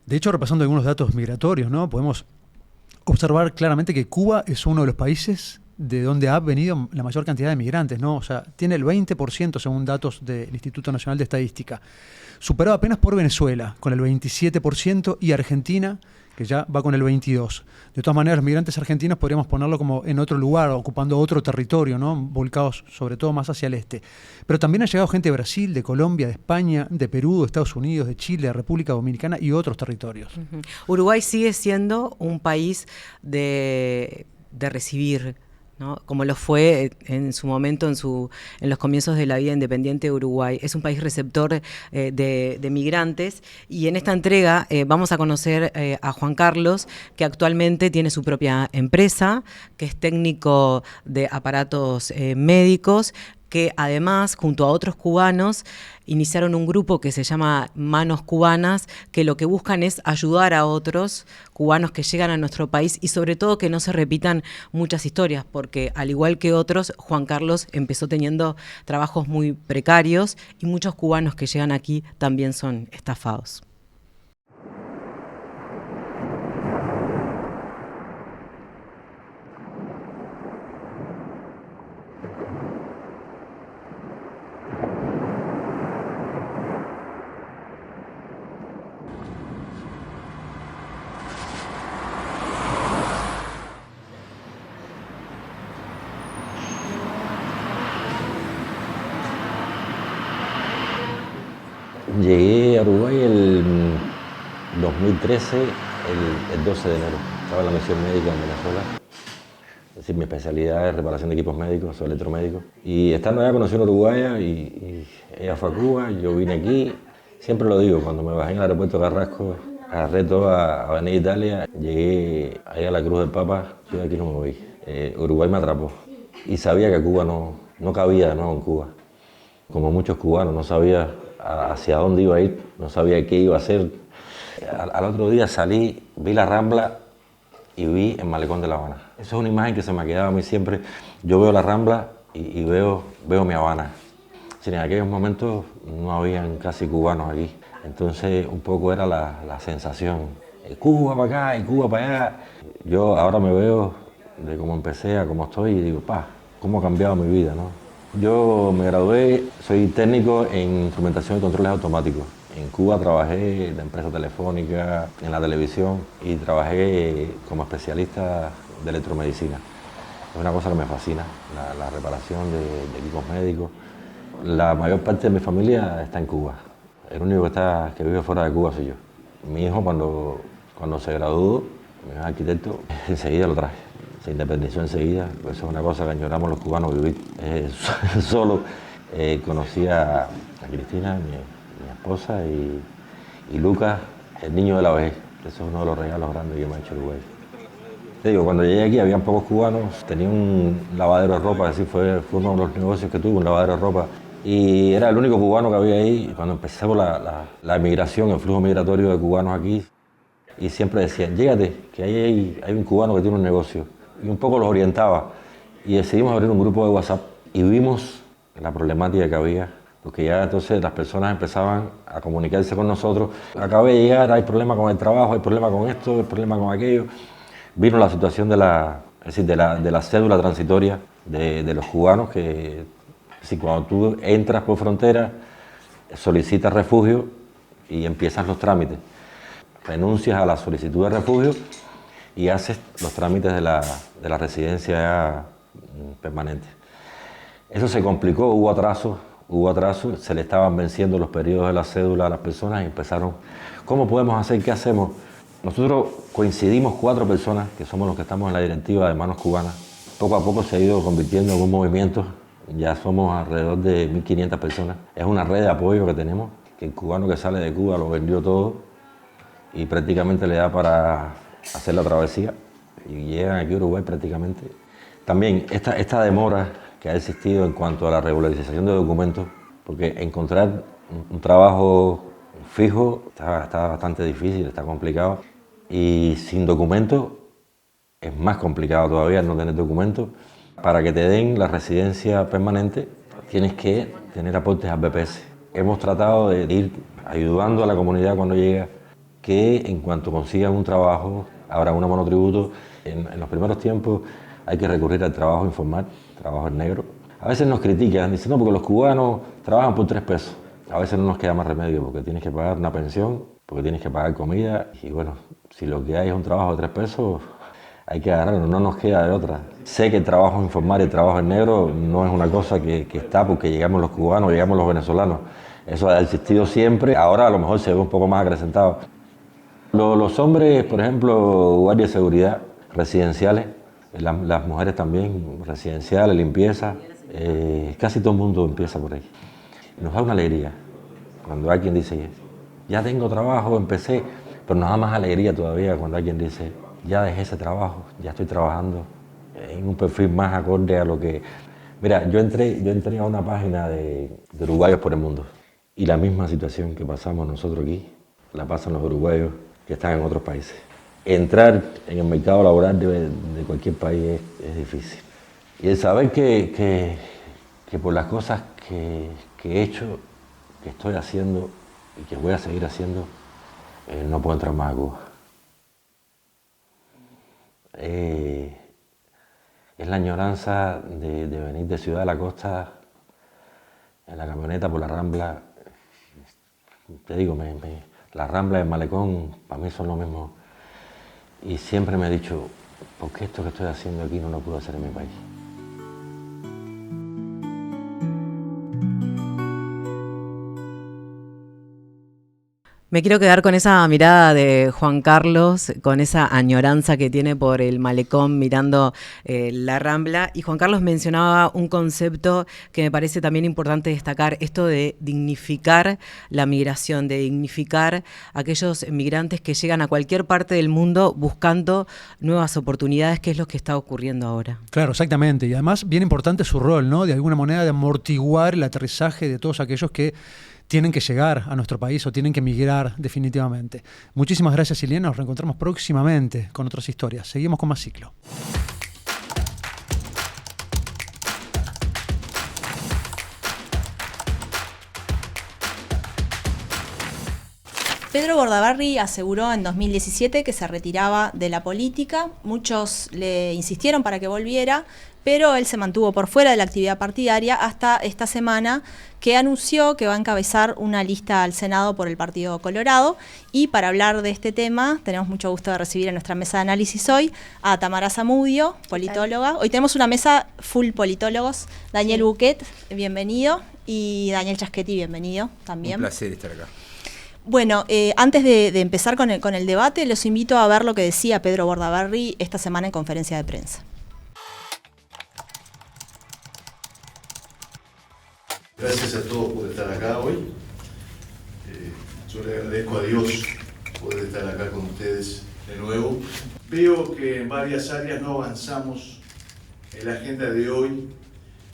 De hecho, repasando algunos datos migratorios, ¿no? Podemos observar claramente que Cuba es uno de los países de donde ha venido la mayor cantidad de migrantes, ¿no? O sea, tiene el 20% según datos del Instituto Nacional de Estadística, superado apenas por Venezuela con el 27% y Argentina, que ya va con el 22%. De todas maneras, los migrantes argentinos podríamos ponerlo como en otro lugar, ocupando otro territorio, ¿no? Volcados sobre todo más hacia el este. Pero también ha llegado gente de Brasil, de Colombia, de España, de Perú, de Estados Unidos, de Chile, de República Dominicana y otros territorios. Uruguay sigue siendo un país de recibir, ¿no? Como lo fue en su momento, en los comienzos de la vida independiente de Uruguay. Es un país receptor de migrantes y en esta entrega vamos a conocer a Juan Carlos, que actualmente tiene su propia empresa, que es técnico de aparatos médicos, que además, junto a otros cubanos, iniciaron un grupo que se llama Manos Cubanas, que lo que buscan es ayudar a otros cubanos que llegan a nuestro país y sobre todo que no se repitan muchas historias, porque al igual que otros, Juan Carlos empezó teniendo trabajos muy precarios y muchos cubanos que llegan aquí también son estafados. Llegué a Uruguay el 2013, el 12 de enero. Estaba en la misión médica en Venezuela. Es decir, mi especialidad es reparación de equipos médicos, soy electromédico. Y estando allá conocí a una uruguaya y ella fue a Cuba, yo vine aquí. Siempre lo digo, cuando me bajé en el aeropuerto de Carrasco, agarré toda Avenida Italia, llegué ahí a la Cruz del Papa, yo de aquí no me moví. Uruguay me atrapó y sabía que Cuba no cabía de nuevo en Cuba. Como muchos cubanos, no sabía hacia dónde iba a ir, no sabía qué iba a hacer. Al otro día salí, vi la Rambla y vi el Malecón de La Habana. Eso es una imagen que se me quedaba a mí siempre. Yo veo la Rambla y veo mi Habana. En aquellos momentos no habían casi cubanos aquí. Entonces un poco era la sensación. Cuba para acá y Cuba para allá. Yo ahora me veo de cómo empecé a cómo estoy y digo, cómo ha cambiado mi vida, ¿no? Yo me gradué, soy técnico en instrumentación y controles automáticos. En Cuba trabajé en la empresa telefónica, en la televisión y trabajé como especialista de electromedicina. Es una cosa que me fascina, la reparación de equipos médicos. La mayor parte de mi familia está en Cuba. El único que vive fuera de Cuba soy yo. Mi hijo cuando se graduó, mi hijo es arquitecto, enseguida lo traje. Se independizó enseguida, pues eso es una cosa que añoramos los cubanos vivir. Solo conocí a Cristina, mi esposa, y Lucas, el niño de la vejez. Eso es uno de los regalos grandes que me ha hecho Uruguay. Te digo, cuando llegué aquí habían pocos cubanos, tenía un lavadero de ropa, así fue uno de los negocios que tuve, un lavadero de ropa. Y era el único cubano que había ahí. Y cuando empezamos la emigración, el flujo migratorio de cubanos aquí, y siempre decían, llégate, que hay un cubano que tiene un negocio. Y un poco los orientaba. Y decidimos abrir un grupo de WhatsApp y vimos la problemática que había, porque ya entonces las personas empezaban a comunicarse con nosotros. Acabé de llegar, hay problema con el trabajo, hay problema con esto, hay problema con aquello. Vino la situación de la cédula transitoria de los cubanos, que cuando tú entras por frontera, solicitas refugio y empiezas los trámites. Renuncias a la solicitud de refugio y haces los trámites de la residencia permanente. Eso se complicó, hubo atrasos, se le estaban venciendo los periodos de la cédula a las personas y empezaron, ¿cómo podemos hacer? ¿Qué hacemos? Nosotros coincidimos 4 personas, que somos los que estamos en la directiva de Manos Cubanas. Poco a poco se ha ido convirtiendo en un movimiento, ya somos alrededor de 1.500 personas. Es una red de apoyo que tenemos, que el cubano que sale de Cuba lo vendió todo y prácticamente le da para hacer la travesía y llegan aquí a Uruguay prácticamente. También esta demora que ha existido en cuanto a la regularización de documentos, porque encontrar un trabajo fijo está bastante difícil, está complicado, y sin documentos es más complicado todavía no tener documentos. Para que te den la residencia permanente tienes que tener aportes al BPS. Hemos tratado de ir ayudando a la comunidad cuando llega, que en cuanto consigan un trabajo, habrá un monotributo. En los primeros tiempos hay que recurrir al trabajo informal, trabajo en negro. A veces nos critican, dicen, no, porque los cubanos trabajan por 3 pesos. A veces no nos queda más remedio, porque tienes que pagar una pensión, porque tienes que pagar comida, y bueno, si lo que hay es un trabajo de 3 pesos, hay que agarrarlo, no nos queda de otra. Sé que el trabajo informal y el trabajo en negro no es una cosa que está porque llegamos los cubanos, llegamos los venezolanos. Eso ha existido siempre, ahora a lo mejor se ve un poco más acrecentado. Los hombres, por ejemplo, guardias de seguridad, residenciales, las mujeres también, residenciales, limpieza, casi todo el mundo empieza por ahí. Nos da una alegría cuando alguien dice, ya tengo trabajo, empecé, pero nos da más alegría todavía cuando alguien dice, ya dejé ese trabajo, ya estoy trabajando en un perfil más acorde a lo que... Mira, yo entré a una página de uruguayos por el mundo y la misma situación que pasamos nosotros aquí, la pasan los uruguayos que están en otros países. Entrar en el mercado laboral de cualquier país es difícil. Y el saber que por las cosas que he hecho, que estoy haciendo y que voy a seguir haciendo, no puedo entrar más a Cuba. Es la añoranza de venir de Ciudad de la Costa en la camioneta por la Rambla. Te digo, la Rambla y el Malecón para mí son lo mismo. Y siempre me he dicho, ¿por qué esto que estoy haciendo aquí no lo puedo hacer en mi país? Me quiero quedar con esa mirada de Juan Carlos, con esa añoranza que tiene por el malecón mirando la Rambla. Y Juan Carlos mencionaba un concepto que me parece también importante destacar, esto de dignificar la migración, de dignificar a aquellos migrantes que llegan a cualquier parte del mundo buscando nuevas oportunidades, que es lo que está ocurriendo ahora. Claro, exactamente. Y además, bien importante su rol, ¿no? De alguna manera de amortiguar el aterrizaje de todos aquellos que tienen que llegar a nuestro país o tienen que migrar definitivamente. Muchísimas gracias, Ileana. Nos reencontramos próximamente con otras historias. Seguimos con más ciclo. Pedro Bordaberry aseguró en 2017 que se retiraba de la política. Muchos le insistieron para que volviera, pero él se mantuvo por fuera de la actividad partidaria hasta esta semana, que anunció que va a encabezar una lista al Senado por el Partido Colorado. Y para hablar de este tema, tenemos mucho gusto de recibir en nuestra mesa de análisis hoy a Tamara Zamudio, politóloga. Hoy tenemos una mesa full politólogos. Daniel Buquet, bienvenido, y Daniel Chaschetti, bienvenido también. Un placer estar acá. Bueno, antes de empezar con el debate, los invito a ver lo que decía Pedro Bordaberry esta semana en conferencia de prensa. Gracias a todos por estar acá hoy. Yo le agradezco a Dios poder estar acá con ustedes de nuevo. Veo que en varias áreas no avanzamos en la agenda de hoy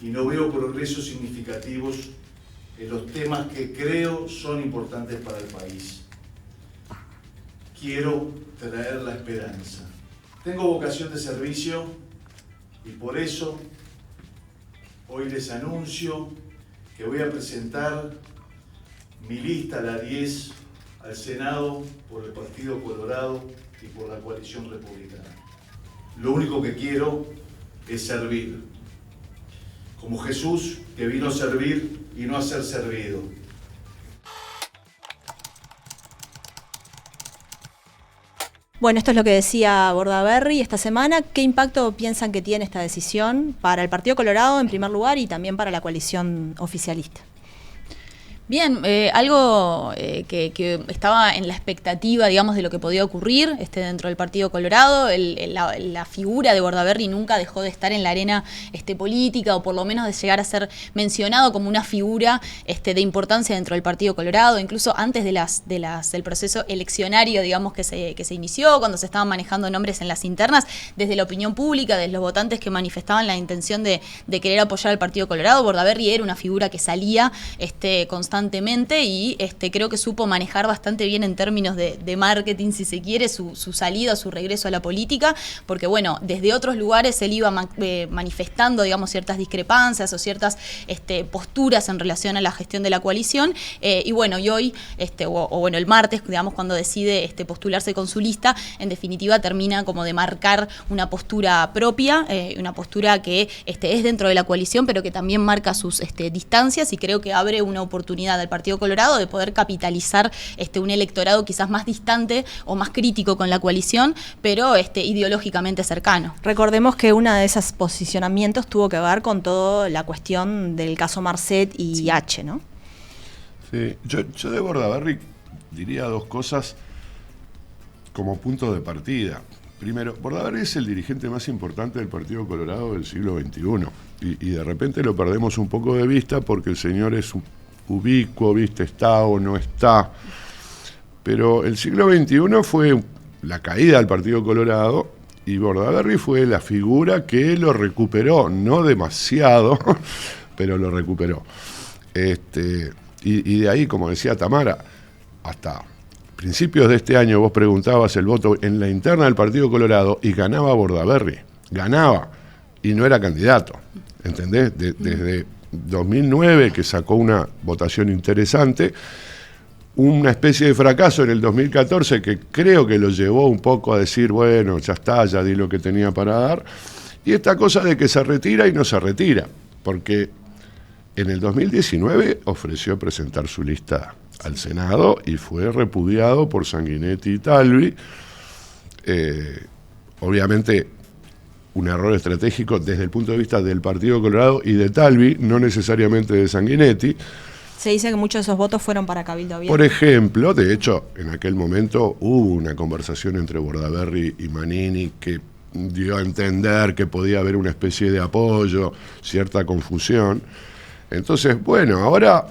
y no veo progresos significativos en los temas que creo son importantes para el país. Quiero traer la esperanza. Tengo vocación de servicio y por eso hoy les anuncio que voy a presentar mi lista, la 10, al Senado por el Partido Colorado y por la coalición republicana. Lo único que quiero es servir, como Jesús, que vino a servir y no a ser servido. Bueno, esto es lo que decía Bordaberry esta semana. ¿Qué impacto piensan que tiene esta decisión para el Partido Colorado en primer lugar y también para la coalición oficialista? Bien, algo que estaba en la expectativa, digamos, de lo que podía ocurrir dentro del Partido Colorado. La figura de Bordaberry nunca dejó de estar en la arena política, o por lo menos de llegar a ser mencionado como una figura de importancia dentro del Partido Colorado, incluso antes del proceso eleccionario, digamos, que se inició, cuando se estaban manejando nombres en las internas, desde la opinión pública, desde los votantes que manifestaban la intención de querer apoyar al Partido Colorado. Bordaberry era una figura que salía constantemente y creo que supo manejar bastante bien en términos de marketing, si se quiere, su salida, su regreso a la política, porque bueno, desde otros lugares él iba manifestando, digamos, ciertas discrepancias o ciertas posturas en relación a la gestión de la coalición, y bueno, y hoy, bueno, el martes, digamos, cuando decide postularse con su lista, en definitiva termina como de marcar una postura propia, una postura que es dentro de la coalición, pero que también marca sus distancias, y creo que abre una oportunidad del Partido Colorado de poder capitalizar un electorado quizás más distante o más crítico con la coalición, pero ideológicamente cercano. Recordemos que uno de esos posicionamientos tuvo que ver con toda la cuestión del caso Marcet y H, ¿no? Sí, yo de Bordaberry diría dos cosas como punto de partida. Primero, Bordaberry es el dirigente más importante del Partido Colorado del siglo XXI y de repente lo perdemos un poco de vista porque el señor es ubicuo, ¿viste? Está o no está. Pero el siglo XXI fue la caída del Partido Colorado y Bordaberry fue la figura que lo recuperó, no demasiado, pero lo recuperó. Y de ahí, como decía Tamara, hasta principios de este año vos preguntabas el voto en la interna del Partido Colorado y ganaba Bordaberry, ganaba, y no era candidato, ¿entendés? Desde 2009, que sacó una votación interesante, una especie de fracaso en el 2014 que creo que lo llevó un poco a decir, bueno, ya está, ya di lo que tenía para dar, y esta cosa de que se retira y no se retira, porque en el 2019 ofreció presentar su lista al Senado y fue repudiado por Sanguinetti y Talvi, obviamente un error estratégico desde el punto de vista del Partido Colorado y de Talvi, no necesariamente de Sanguinetti, Se dice que muchos de esos votos fueron para Cabildo Abierto. Por ejemplo, de hecho, en aquel momento hubo una conversación entre Bordaberry y Manini que dio a entender que podía haber una especie de apoyo, cierta confusión. Entonces, bueno, ahora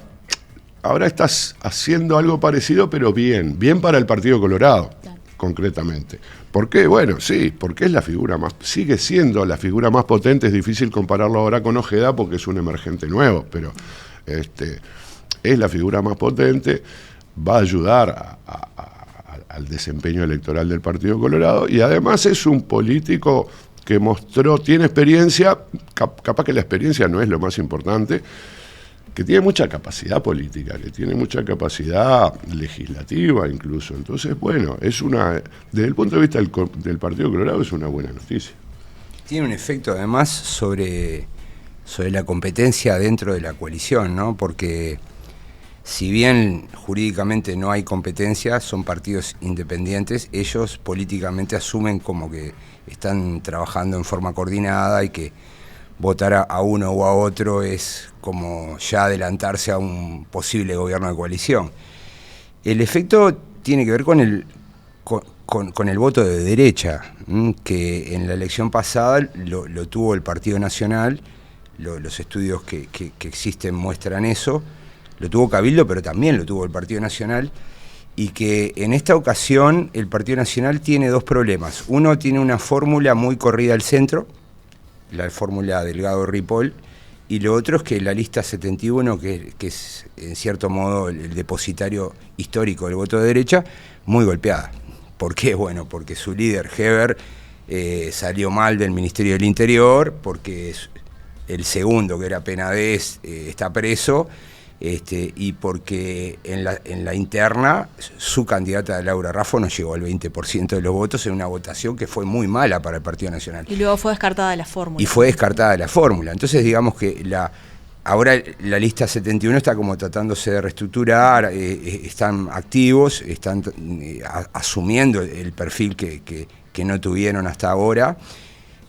estás haciendo algo parecido, pero bien para el Partido Colorado, concretamente. ¿Por qué? Bueno, sí, porque es la figura sigue siendo la figura más potente. Es difícil compararlo ahora con Ojeda porque es un emergente nuevo, pero es la figura más potente, va a ayudar al desempeño electoral del Partido Colorado, y además es un político que tiene experiencia, capaz que la experiencia no es lo más importante, que tiene mucha capacidad política, que tiene mucha capacidad legislativa incluso. Entonces, bueno, desde el punto de vista del Partido Colorado es una buena noticia. Tiene un efecto además sobre la competencia dentro de la coalición, ¿no? Porque si bien jurídicamente no hay competencia, son partidos independientes, ellos políticamente asumen como que están trabajando en forma coordinada y que votar a uno o a otro es como ya adelantarse a un posible gobierno de coalición. El efecto tiene que ver con el voto de derecha, que en la elección pasada lo tuvo el Partido Nacional, los estudios que existen muestran eso, lo tuvo Cabildo, pero también lo tuvo el Partido Nacional, y que en esta ocasión el Partido Nacional tiene dos problemas. Uno, tiene una fórmula muy corrida al centro, la fórmula Delgado-Ripoll, y lo otro es que la lista 71, que es en cierto modo el depositario histórico del voto de derecha, muy golpeada. ¿Por qué? Bueno, porque su líder, Heber, salió mal del Ministerio del Interior, porque el segundo, que era Penades, está preso, y porque en la interna su candidata Laura Raffo no llegó al 20% de los votos en una votación que fue muy mala para el Partido Nacional. Y luego fue descartada de la fórmula. Y fue descartada de la fórmula. Entonces, digamos que ahora la lista 71 está como tratándose de reestructurar, están activos, están asumiendo el perfil que no tuvieron hasta ahora.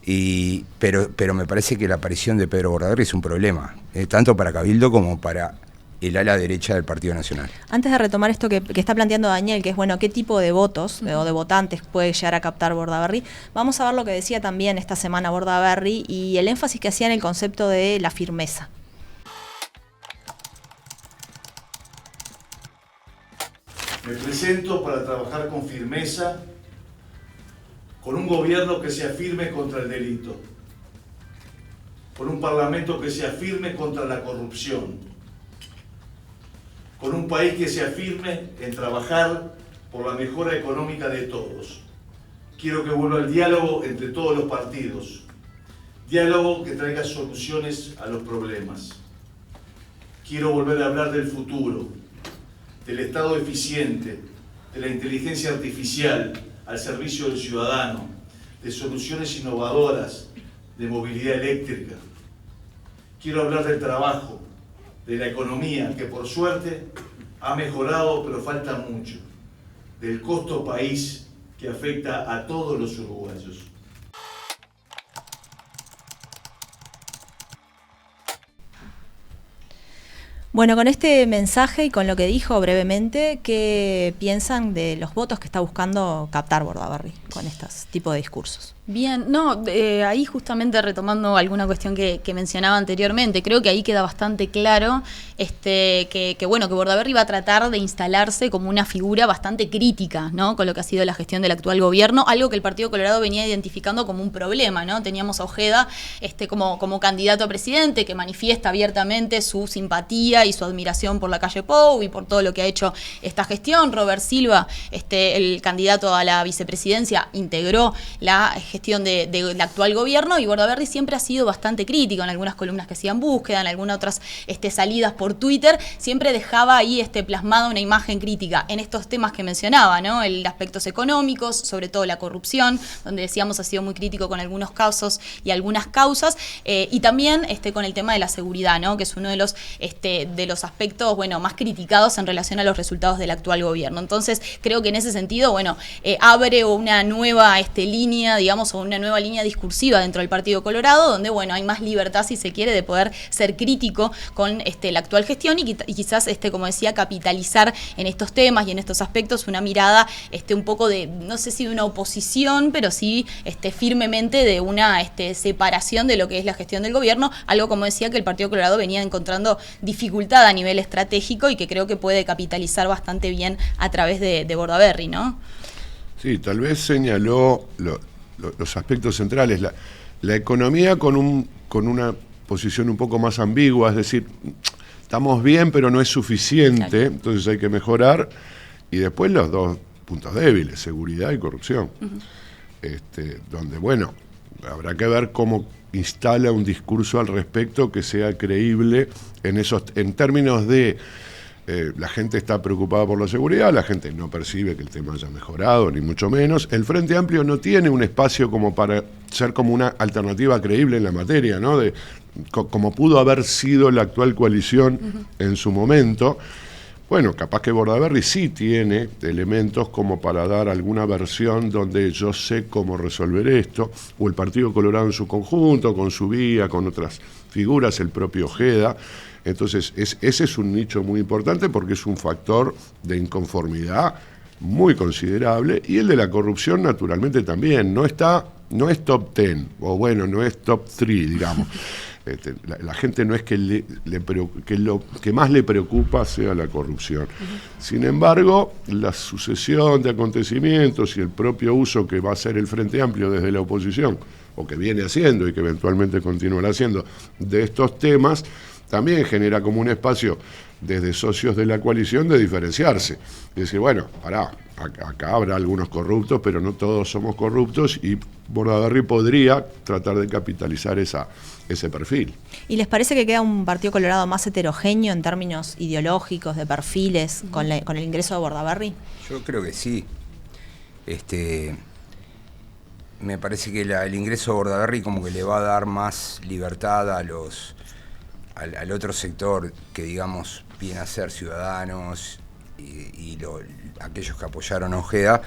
Pero me parece que la aparición de Pedro Bordaberry es un problema, tanto para Cabildo como para el ala derecha del Partido Nacional. Antes de retomar esto que está planteando Daniel, que es, bueno, qué tipo de votos o de votantes puede llegar a captar Bordaberry, vamos a ver lo que decía también esta semana Bordaberry y el énfasis que hacía en el concepto de la firmeza. Me presento para trabajar con firmeza, con un gobierno que sea firme contra el delito, con un parlamento que sea firme contra la corrupción, con un país que sea firme en trabajar por la mejora económica de todos. Quiero que vuelva el diálogo entre todos los partidos, diálogo que traiga soluciones a los problemas. Quiero volver a hablar del futuro, del Estado eficiente, de la inteligencia artificial al servicio del ciudadano, de soluciones innovadoras, de movilidad eléctrica. Quiero hablar del trabajo, de la economía, que por suerte ha mejorado, pero falta mucho, del costo país que afecta a todos los uruguayos. Bueno, con este mensaje y con lo que dijo brevemente, ¿qué piensan de los votos que está buscando captar Bordaberry con estos tipos de discursos? Bien, no, ahí justamente retomando alguna cuestión que mencionaba anteriormente, creo que ahí queda bastante claro que Bordaberry va a tratar de instalarse como una figura bastante crítica, ¿no?, con lo que ha sido la gestión del actual gobierno, algo que el Partido Colorado venía identificando como un problema, ¿no? Teníamos a Ojeda como candidato a presidente que manifiesta abiertamente su simpatía y su admiración por la calle Pou y por todo lo que ha hecho esta gestión. Robert Silva, el candidato a la vicepresidencia, integró la gestión del actual gobierno, y Bordaberry siempre ha sido bastante crítico en algunas columnas que hacían búsqueda, en algunas otras salidas por Twitter, siempre dejaba ahí plasmada una imagen crítica en estos temas que mencionaba, ¿no? El aspectos económicos, sobre todo la corrupción, donde decíamos ha sido muy crítico con algunos casos y algunas causas, y también con el tema de la seguridad, ¿no?, que es uno de los aspectos más criticados en relación a los resultados del actual gobierno. Entonces creo que en ese sentido abre una nueva línea, digamos, digamos, o una nueva línea discursiva dentro del Partido Colorado, donde, bueno, hay más libertad, si se quiere, de poder ser crítico con la actual gestión y quizás, como decía, capitalizar en estos temas y en estos aspectos una mirada un poco de, no sé si de una oposición, pero sí firmemente de una separación de lo que es la gestión del gobierno, algo, como decía, que el Partido Colorado venía encontrando dificultad a nivel estratégico y que creo que puede capitalizar bastante bien a través de Bordaberry, ¿no? Sí, tal vez señaló los aspectos centrales. La economía con una posición un poco más ambigua, es decir, estamos bien pero no es suficiente, claro. Entonces hay que mejorar. Y después los dos puntos débiles, seguridad y corrupción. Donde, bueno, habrá que ver cómo instala un discurso al respecto que sea creíble en términos de la gente está preocupada por la seguridad, la gente no percibe que el tema haya mejorado, ni mucho menos. El Frente Amplio no tiene un espacio como para ser como una alternativa creíble en la materia, ¿no? Como pudo haber sido la actual coalición en su momento. Bueno, capaz que Bordaberry sí tiene elementos como para dar alguna versión donde yo sé cómo resolver esto, o el Partido Colorado en su conjunto, con su vía, con otras figuras, el propio Ojeda. Entonces, ese es un nicho muy importante porque es un factor de inconformidad muy considerable, y el de la corrupción naturalmente también. No es top 10, o bueno, no es top 3, digamos. La gente no es que lo que más le preocupa sea la corrupción. Sin embargo, la sucesión de acontecimientos y el propio uso que va a hacer el Frente Amplio desde la oposición, o que viene haciendo y que eventualmente continuará haciendo, de estos temas, también genera como un espacio desde socios de la coalición de diferenciarse. Y decir, bueno, acá habrá algunos corruptos, pero no todos somos corruptos, y Bordaberry podría tratar de capitalizar ese perfil. ¿Y les parece que queda un Partido Colorado más heterogéneo en términos ideológicos, de perfiles, con el ingreso de Bordaberry? Yo creo que sí. Me parece que el ingreso de Bordaberry como que le va a dar más libertad al otro sector que, digamos, viene a ser Ciudadanos y aquellos que apoyaron a Ojeda,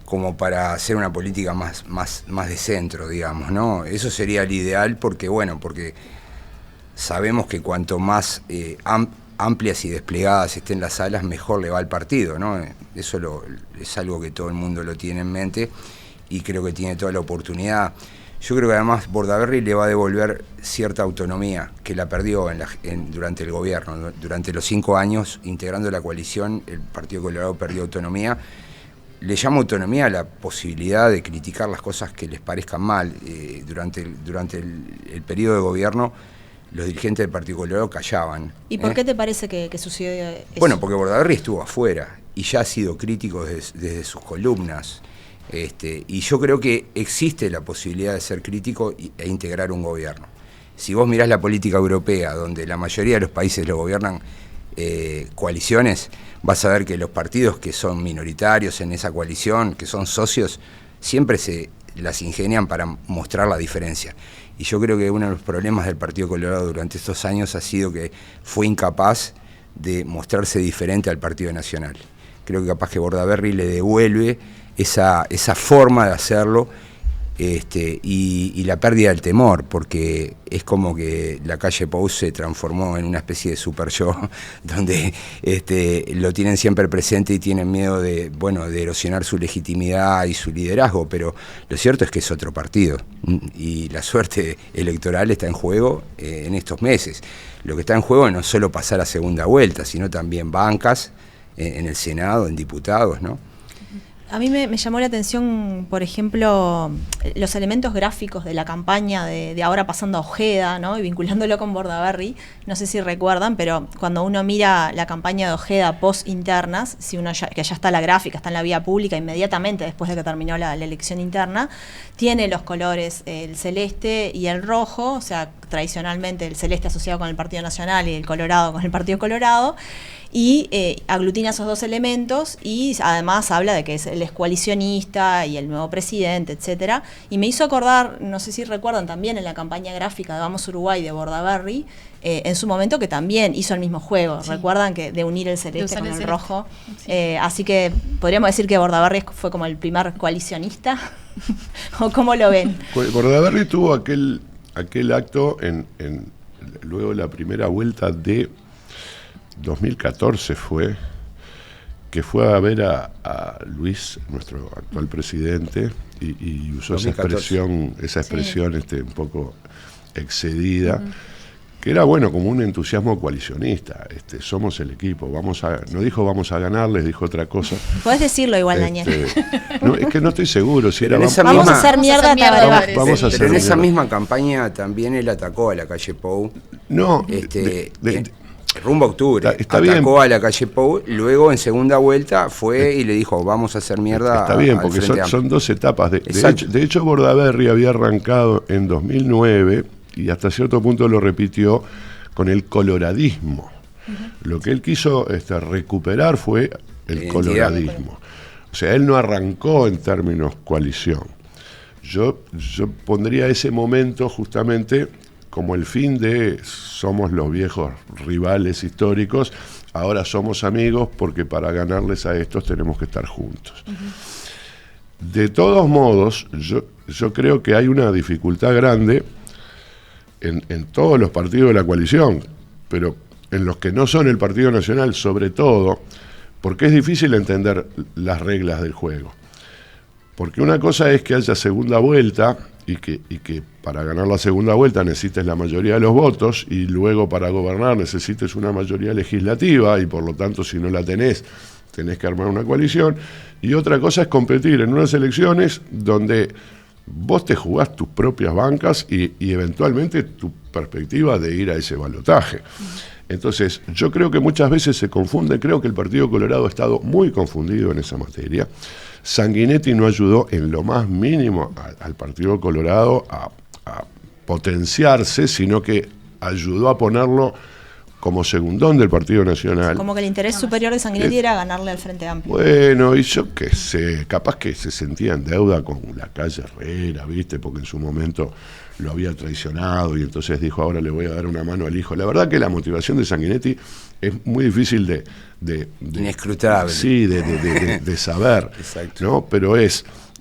como para hacer una política más de centro, digamos, ¿no? Eso sería el ideal porque sabemos que cuanto más amplias y desplegadas estén las salas, mejor le va al partido, ¿no? Eso es algo que todo el mundo lo tiene en mente y creo que tiene toda la oportunidad. Yo creo que además Bordaberry le va a devolver cierta autonomía que la perdió durante el gobierno. Durante los 5 años integrando la coalición, el Partido Colorado perdió autonomía. Le llamo autonomía a la posibilidad de criticar las cosas que les parezcan mal. Durante el periodo de gobierno, los dirigentes del Partido Colorado callaban. ¿Y por qué te parece que sucedió eso? Bueno, porque Bordaberry estuvo afuera y ya ha sido crítico desde sus columnas. Y yo creo que existe la posibilidad de ser crítico e integrar un gobierno. Si vos mirás la política europea, donde la mayoría de los países lo gobiernan coaliciones, vas a ver que los partidos que son minoritarios en esa coalición, que son socios, siempre se las ingenian para mostrar la diferencia. Y yo creo que uno de los problemas del Partido Colorado durante estos años ha sido que fue incapaz de mostrarse diferente al Partido Nacional. Creo que capaz que Bordaberry le devuelve esa forma de hacerlo, y la pérdida del temor, porque es como que la calle Pou se transformó en una especie de super yo, donde lo tienen siempre presente y tienen miedo de erosionar su legitimidad y su liderazgo, pero lo cierto es que es otro partido y la suerte electoral está en juego en estos meses. Lo que está en juego no es solo pasar a segunda vuelta, sino también bancas en el Senado, en diputados, ¿no? A mí me llamó la atención, por ejemplo, los elementos gráficos de la campaña de ahora pasando a Ojeda, ¿no? Y vinculándolo con Bordaberry. No sé si recuerdan, pero cuando uno mira la campaña de Ojeda post internas, si uno que ya está la gráfica, está en la vía pública inmediatamente después de que terminó la elección interna, tiene los colores, el celeste y el rojo, o sea, tradicionalmente el celeste asociado con el Partido Nacional y el colorado con el Partido Colorado, y aglutina esos dos elementos y además habla de que él es coalicionista y el nuevo presidente, etcétera. Y me hizo acordar, no sé si recuerdan también en la campaña gráfica de Vamos Uruguay de Bordaberry, en su momento que también hizo el mismo juego. Sí. Recuerdan que de unir el celeste con el rojo. Sí. Así que podríamos decir que Bordaberry fue como el primer coalicionista. ¿O cómo lo ven? Bordaberry tuvo aquel acto luego de la primera vuelta de 2014 que fue a ver a Luis, nuestro actual presidente, y usó 2014. esa expresión sí. Un poco excedida, que era como un entusiasmo coalicionista. Somos el equipo, no dijo vamos a ganarles, dijo otra cosa. Podés decirlo igual, Daniel. No, es que no estoy seguro si era vamos a hacer mierda a Tabaré. Pero en esa misma campaña también él atacó a la calle Pou. No, rumbo a octubre, está atacó bien. A la calle Pou, luego en segunda vuelta fue y le dijo vamos a hacer mierda. Está bien, porque son dos etapas. De hecho, Bordaberry había arrancado en 2009 y hasta cierto punto lo repitió con el coloradismo. Lo que él quiso recuperar fue el coloradismo. O sea, él no arrancó en términos coalición. Yo pondría ese momento justamente como el fin de somos los viejos rivales históricos, ahora somos amigos porque para ganarles a estos tenemos que estar juntos. De todos modos, yo creo que hay una dificultad grande en todos los partidos de la coalición, pero en los que no son el Partido Nacional sobre todo, porque es difícil entender las reglas del juego. Porque una cosa es que haya segunda vuelta y que para ganar la segunda vuelta necesites la mayoría de los votos y luego para gobernar necesites una mayoría legislativa y por lo tanto si no la tenés que armar una coalición. Y otra cosa es competir en unas elecciones donde vos te jugás tus propias bancas y eventualmente tu perspectiva de ir a ese balotaje. Entonces, yo creo que muchas veces se confunde, creo que el Partido Colorado ha estado muy confundido en esa materia. Sanguinetti no ayudó en lo más mínimo al Partido Colorado a potenciarse, sino que ayudó a ponerlo como segundón del Partido Nacional. Como que el interés superior de Sanguinetti era ganarle al Frente Amplio. Bueno, y yo qué sé, capaz que se sentía en deuda con la calle Herrera, ¿viste? Porque en su momento lo había traicionado y entonces dijo, ahora le voy a dar una mano al hijo. La verdad que la motivación de Sanguinetti es muy difícil de inescrutable. Sí, de saber. Exacto. ¿No? Pero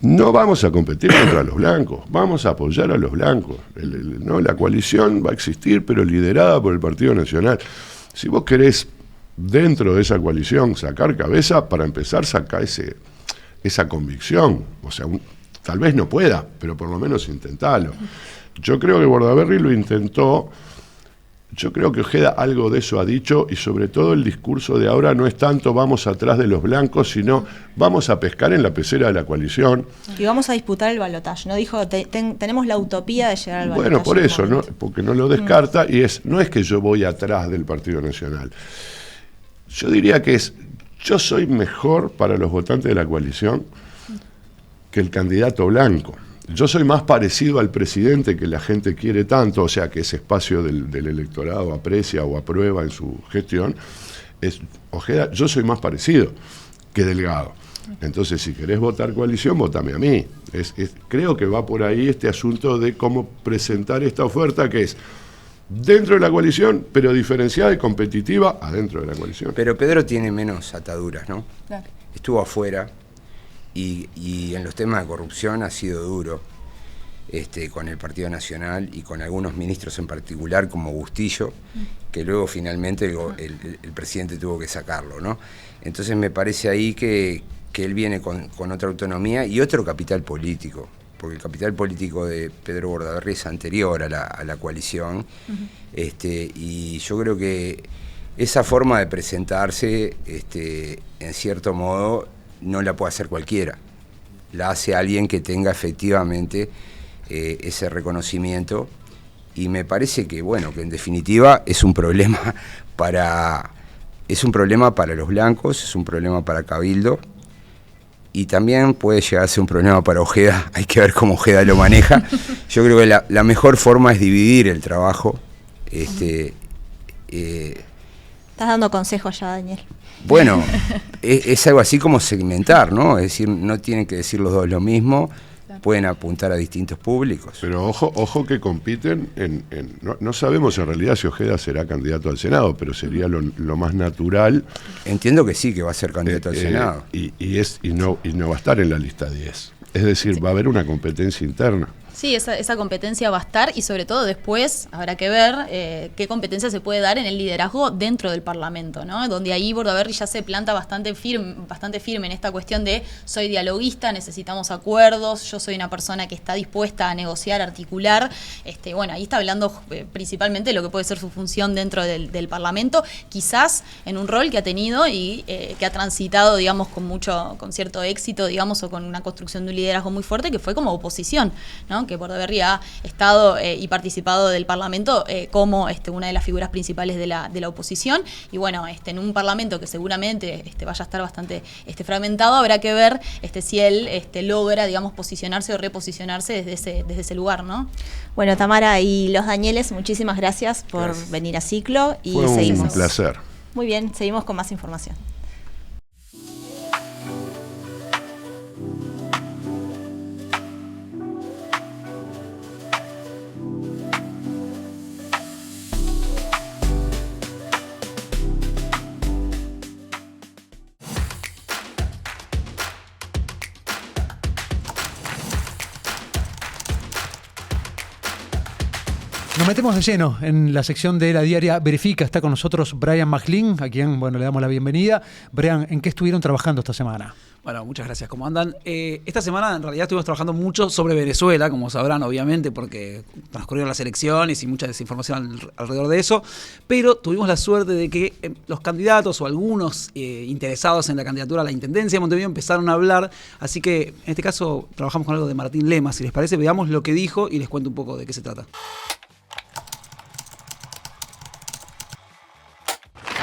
no vamos a competir contra los blancos, vamos a apoyar a los blancos. La coalición va a existir, pero liderada por el Partido Nacional. Si vos querés, dentro de esa coalición, sacar cabeza, para empezar, saca esa convicción. O sea, tal vez no pueda, pero por lo menos intentalo. Yo creo que Bordaberry lo intentó. Yo creo que Ojeda algo de eso ha dicho y sobre todo el discurso de ahora no es tanto vamos atrás de los blancos, sino vamos a pescar en la pecera de la coalición. Y vamos a disputar el balotaje. No dijo, tenemos la utopía de llegar al balotaje. Bueno, por eso, ¿no? Porque no lo descarta y no es que yo voy atrás del Partido Nacional. Yo diría que yo soy mejor para los votantes de la coalición que el candidato blanco. Yo soy más parecido al presidente que la gente quiere tanto, o sea que ese espacio del electorado aprecia o aprueba en su gestión. Ojeda, yo soy más parecido que Delgado. Entonces, si querés votar coalición, votame a mí. Creo que va por ahí este asunto de cómo presentar esta oferta que es dentro de la coalición, pero diferenciada y competitiva adentro de la coalición. Pero Pedro tiene menos ataduras, ¿no? Claro. Estuvo afuera. Y en los temas de corrupción ha sido duro con el Partido Nacional y con algunos ministros en particular como Bustillo, que luego finalmente el presidente tuvo que sacarlo, ¿no? Entonces me parece ahí que él viene con otra autonomía y otro capital político, porque el capital político de Pedro Bordaberry es anterior a la coalición, y yo creo que esa forma de presentarse, en cierto modo, no la puede hacer cualquiera. La hace alguien que tenga efectivamente ese reconocimiento y me parece que, que en definitiva es un problema para los blancos, es un problema para Cabildo y también puede llegar a ser un problema para Ojeda, hay que ver cómo Ojeda lo maneja. Yo creo que la mejor forma es dividir el trabajo. Estás dando consejos ya, Daniel. Bueno, es algo así como segmentar, ¿no? Es decir, no tienen que decir los dos lo mismo, pueden apuntar a distintos públicos. Pero ojo que compiten no sabemos en realidad si Ojeda será candidato al Senado, pero sería lo más natural. Entiendo que sí, que va a ser candidato al Senado. Y no va a estar en la lista 10. Es decir, va a haber una competencia interna. Sí, esa competencia va a estar y sobre todo después habrá que ver qué competencia se puede dar en el liderazgo dentro del Parlamento, ¿no? Donde ahí Bordaberry ya se planta bastante firme en esta cuestión de soy dialoguista, necesitamos acuerdos, yo soy una persona que está dispuesta a negociar, articular. Bueno, ahí está hablando principalmente de lo que puede ser su función dentro del Parlamento, quizás en un rol que ha tenido y que ha transitado, digamos, con cierto éxito, digamos, o con una construcción de un liderazgo muy fuerte, que fue como oposición, ¿no? Que Bordaberry ha estado y participado del Parlamento como una de las figuras principales de la oposición. Y bueno, en un Parlamento que seguramente vaya a estar bastante fragmentado, habrá que ver si él logra, digamos, posicionarse o reposicionarse desde ese lugar, ¿no? Bueno, Tamara y los Danieles, muchísimas gracias por venir a Ciclo. Y fue seguimos. Un placer. Muy bien, seguimos con más información. Nos metemos de lleno en la sección de La Diaria Verifica. Está con nosotros Brian McLean, a quien le damos la bienvenida. Brian, ¿en qué estuvieron trabajando esta semana? Bueno, muchas gracias. ¿Cómo andan? Esta semana en realidad estuvimos trabajando mucho sobre Venezuela, como sabrán, obviamente, porque transcurrieron las elecciones y mucha desinformación alrededor de eso, pero tuvimos la suerte de que los candidatos o algunos interesados en la candidatura a la Intendencia de Montevideo empezaron a hablar, así que en este caso trabajamos con algo de Martín Lema. Si les parece, veamos lo que dijo y les cuento un poco de qué se trata.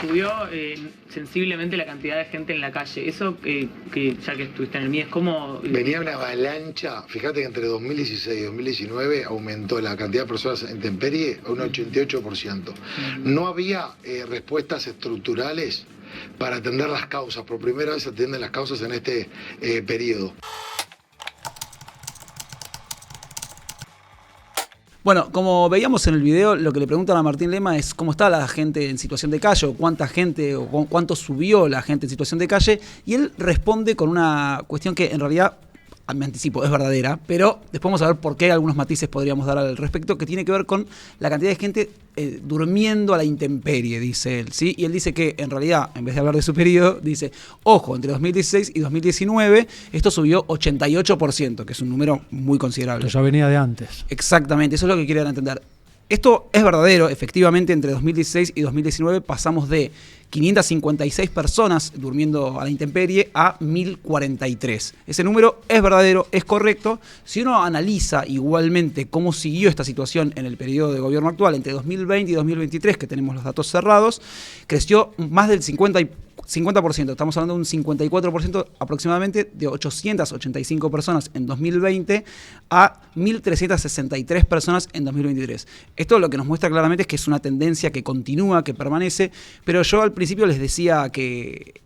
Subió sensiblemente la cantidad de gente en la calle. Eso, que ya que estuviste en el MIES, ¿cómo...? Venía una avalancha. Fíjate que entre 2016 y 2019 aumentó la cantidad de personas en intemperie a un 88%. No había respuestas estructurales para atender las causas. Por primera vez se atienden las causas en este periodo. Bueno, como veíamos en el video, lo que le preguntan a Martín Lema es cómo está la gente en situación de calle, o cuánta gente, o cuánto subió la gente en situación de calle, y él responde con una cuestión que en realidad, me anticipo, es verdadera, pero después vamos a ver por qué algunos matices podríamos dar al respecto, que tiene que ver con la cantidad de gente durmiendo a la intemperie, dice él, ¿sí? Y él dice que en realidad, en vez de hablar de su periodo, dice, ojo, entre 2016 y 2019 esto subió 88%, que es un número muy considerable. Pero ya venía de antes. Exactamente, eso es lo que quieren entender. Esto es verdadero, efectivamente, entre 2016 y 2019 pasamos de 556 personas durmiendo a la intemperie a 1043. Ese número es verdadero, es correcto. Si uno analiza igualmente cómo siguió esta situación en el periodo de gobierno actual, entre 2020 y 2023, que tenemos los datos cerrados, creció más del 50%. Estamos hablando de un 54% aproximadamente, de 885 personas en 2020 a 1.363 personas en 2023. Esto lo que nos muestra claramente es que es una tendencia que continúa, que permanece, pero yo al principio les decía que,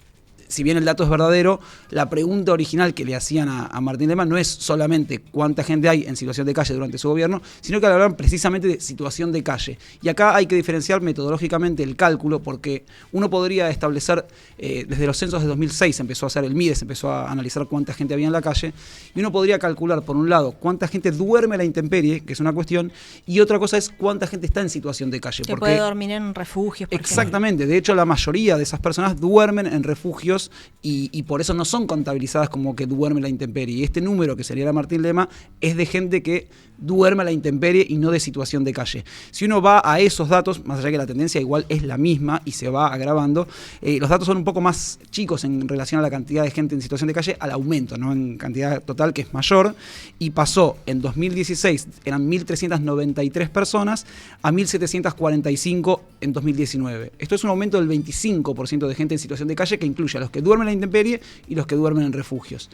si bien el dato es verdadero, la pregunta original que le hacían a Martín Lema no es solamente cuánta gente hay en situación de calle durante su gobierno, sino que hablaban precisamente de situación de calle. Y acá hay que diferenciar metodológicamente el cálculo, porque uno podría establecer, desde los censos de 2006 empezó a hacer el MIDES, empezó a analizar cuánta gente había en la calle, y uno podría calcular, por un lado, cuánta gente duerme a la intemperie, que es una cuestión, y otra cosa es cuánta gente está en situación de calle. Que puede dormir en refugios, por exactamente, ejemplo. De hecho la mayoría de esas personas duermen en refugios y por eso no son contabilizadas como que duerme la intemperie. Y este número que sería la Martín Lema es de gente que duerme a la intemperie y no de situación de calle. Si uno va a esos datos, más allá que la tendencia igual es la misma y se va agravando, los datos son un poco más chicos en relación a la cantidad de gente en situación de calle, al aumento, ¿no? En cantidad total, que es mayor, y pasó en 2016, eran 1.393 personas, a 1.745 en 2019. Esto es un aumento del 25% de gente en situación de calle, que incluye a los que duermen en la intemperie y los que duermen en refugios.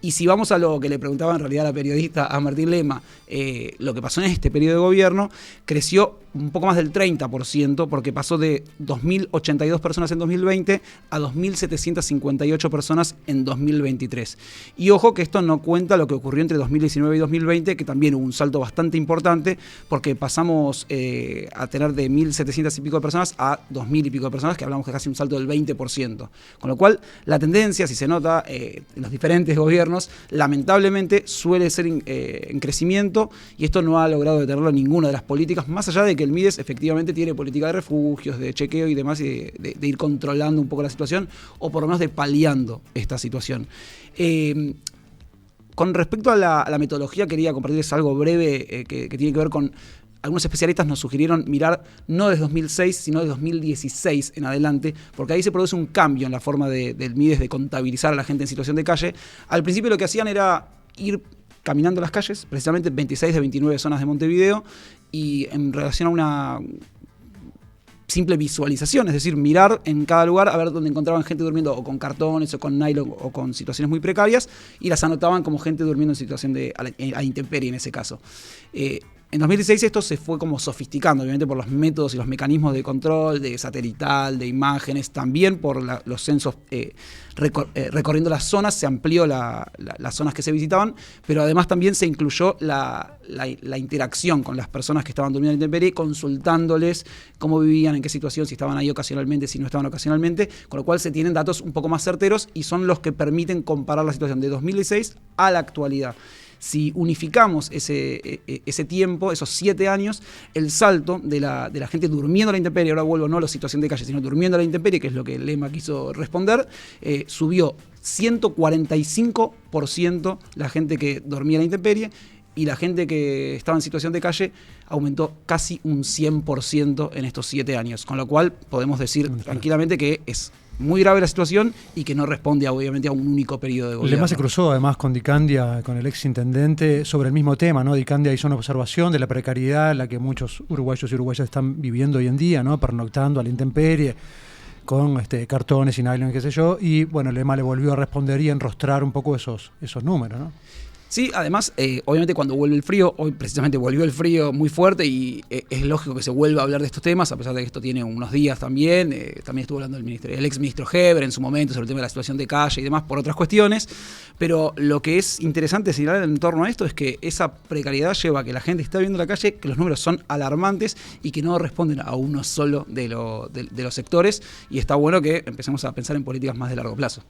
Y si vamos a lo que le preguntaba en realidad la periodista a Martín Lema, lo que pasó en este periodo de gobierno, creció un poco más del 30%, porque pasó de 2.082 personas en 2020 a 2.758 personas en 2023. Y ojo que esto no cuenta lo que ocurrió entre 2019 y 2020, que también hubo un salto bastante importante, porque pasamos a tener de 1.700 y pico de personas a 2.000 y pico de personas, que hablamos de casi un salto del 20%. Con lo cual, la tendencia, si se nota en los diferentes gobiernos, lamentablemente suele ser en crecimiento, y esto no ha logrado detenerlo ninguna de las políticas, más allá de que el MIDES efectivamente tiene política de refugios, de chequeo y demás, y de ir controlando un poco la situación, o por lo menos de paliando esta situación. Con respecto a la metodología, quería compartirles algo breve que tiene que ver con... Algunos especialistas nos sugirieron mirar no desde 2006, sino de 2016 en adelante, porque ahí se produce un cambio en la forma del MIDES de contabilizar a la gente en situación de calle. Al principio lo que hacían era ir caminando las calles, precisamente 26 de 29 zonas de Montevideo, y en relación a una simple visualización, es decir, mirar en cada lugar a ver dónde encontraban gente durmiendo o con cartones o con nylon o con situaciones muy precarias, y las anotaban como gente durmiendo en situación a intemperie en ese caso. En 2016 esto se fue como sofisticando, obviamente por los métodos y los mecanismos de control, de satelital, de imágenes, también por los censos recorriendo las zonas, se amplió las zonas que se visitaban, pero además también se incluyó la interacción con las personas que estaban durmiendo en la intemperie, consultándoles cómo vivían, en qué situación, si estaban ahí ocasionalmente, si no estaban ocasionalmente, con lo cual se tienen datos un poco más certeros y son los que permiten comparar la situación de 2016 a la actualidad. Si unificamos ese tiempo, esos 7 años, el salto de la gente durmiendo a la intemperie, ahora vuelvo no a la situación de calle, sino durmiendo a la intemperie, que es lo que Lema quiso responder, subió 145% la gente que dormía a la intemperie, y la gente que estaba en situación de calle aumentó casi un 100% en estos 7 años, con lo cual podemos decir tranquilamente que es muy grave la situación y que no responde obviamente a un único periodo de gobierno. Lema se cruzó además con Dicandia, con el ex intendente, sobre el mismo tema, ¿no? Dicandia hizo una observación de la precariedad en la que muchos uruguayos y uruguayas están viviendo hoy en día, ¿no? Pernoctando a la intemperie, con cartones y nylon, qué sé yo, y bueno, Lema le volvió a responder y a enrostrar un poco esos números, ¿no? Sí, además, obviamente cuando vuelve el frío, hoy precisamente volvió el frío muy fuerte y es lógico que se vuelva a hablar de estos temas, a pesar de que esto tiene unos días también. También estuvo hablando el ex ministro Heber en su momento sobre el tema de la situación de calle y demás por otras cuestiones, pero lo que es interesante señalar en torno a esto es que esa precariedad lleva a que la gente está viendo la calle, que los números son alarmantes y que no responden a uno solo de los sectores, y está bueno que empecemos a pensar en políticas más de largo plazo.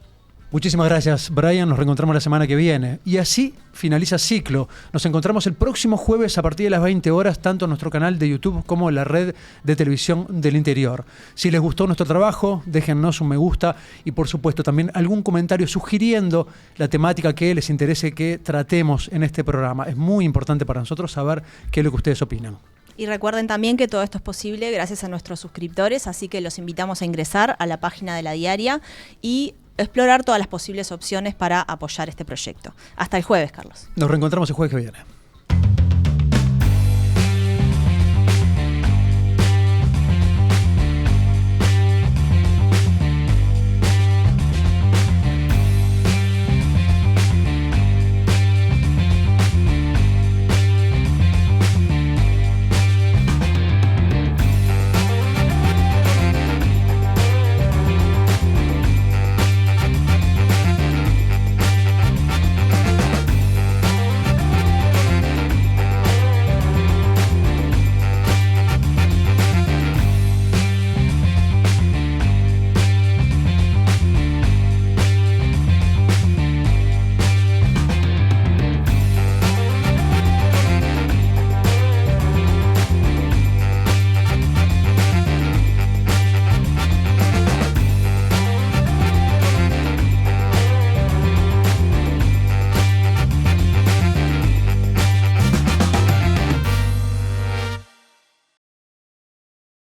Muchísimas gracias, Brian. Nos reencontramos la semana que viene. Y así finaliza Ciclo. Nos encontramos el próximo jueves a partir de las 20 horas, tanto en nuestro canal de YouTube como en la red de televisión del interior. Si les gustó nuestro trabajo, déjennos un me gusta y, por supuesto, también algún comentario sugiriendo la temática que les interese que tratemos en este programa. Es muy importante para nosotros saber qué es lo que ustedes opinan. Y recuerden también que todo esto es posible gracias a nuestros suscriptores, así que los invitamos a ingresar a la página de La Diaria y explorar todas las posibles opciones para apoyar este proyecto. Hasta el jueves, Carlos. Nos reencontramos el jueves que viene.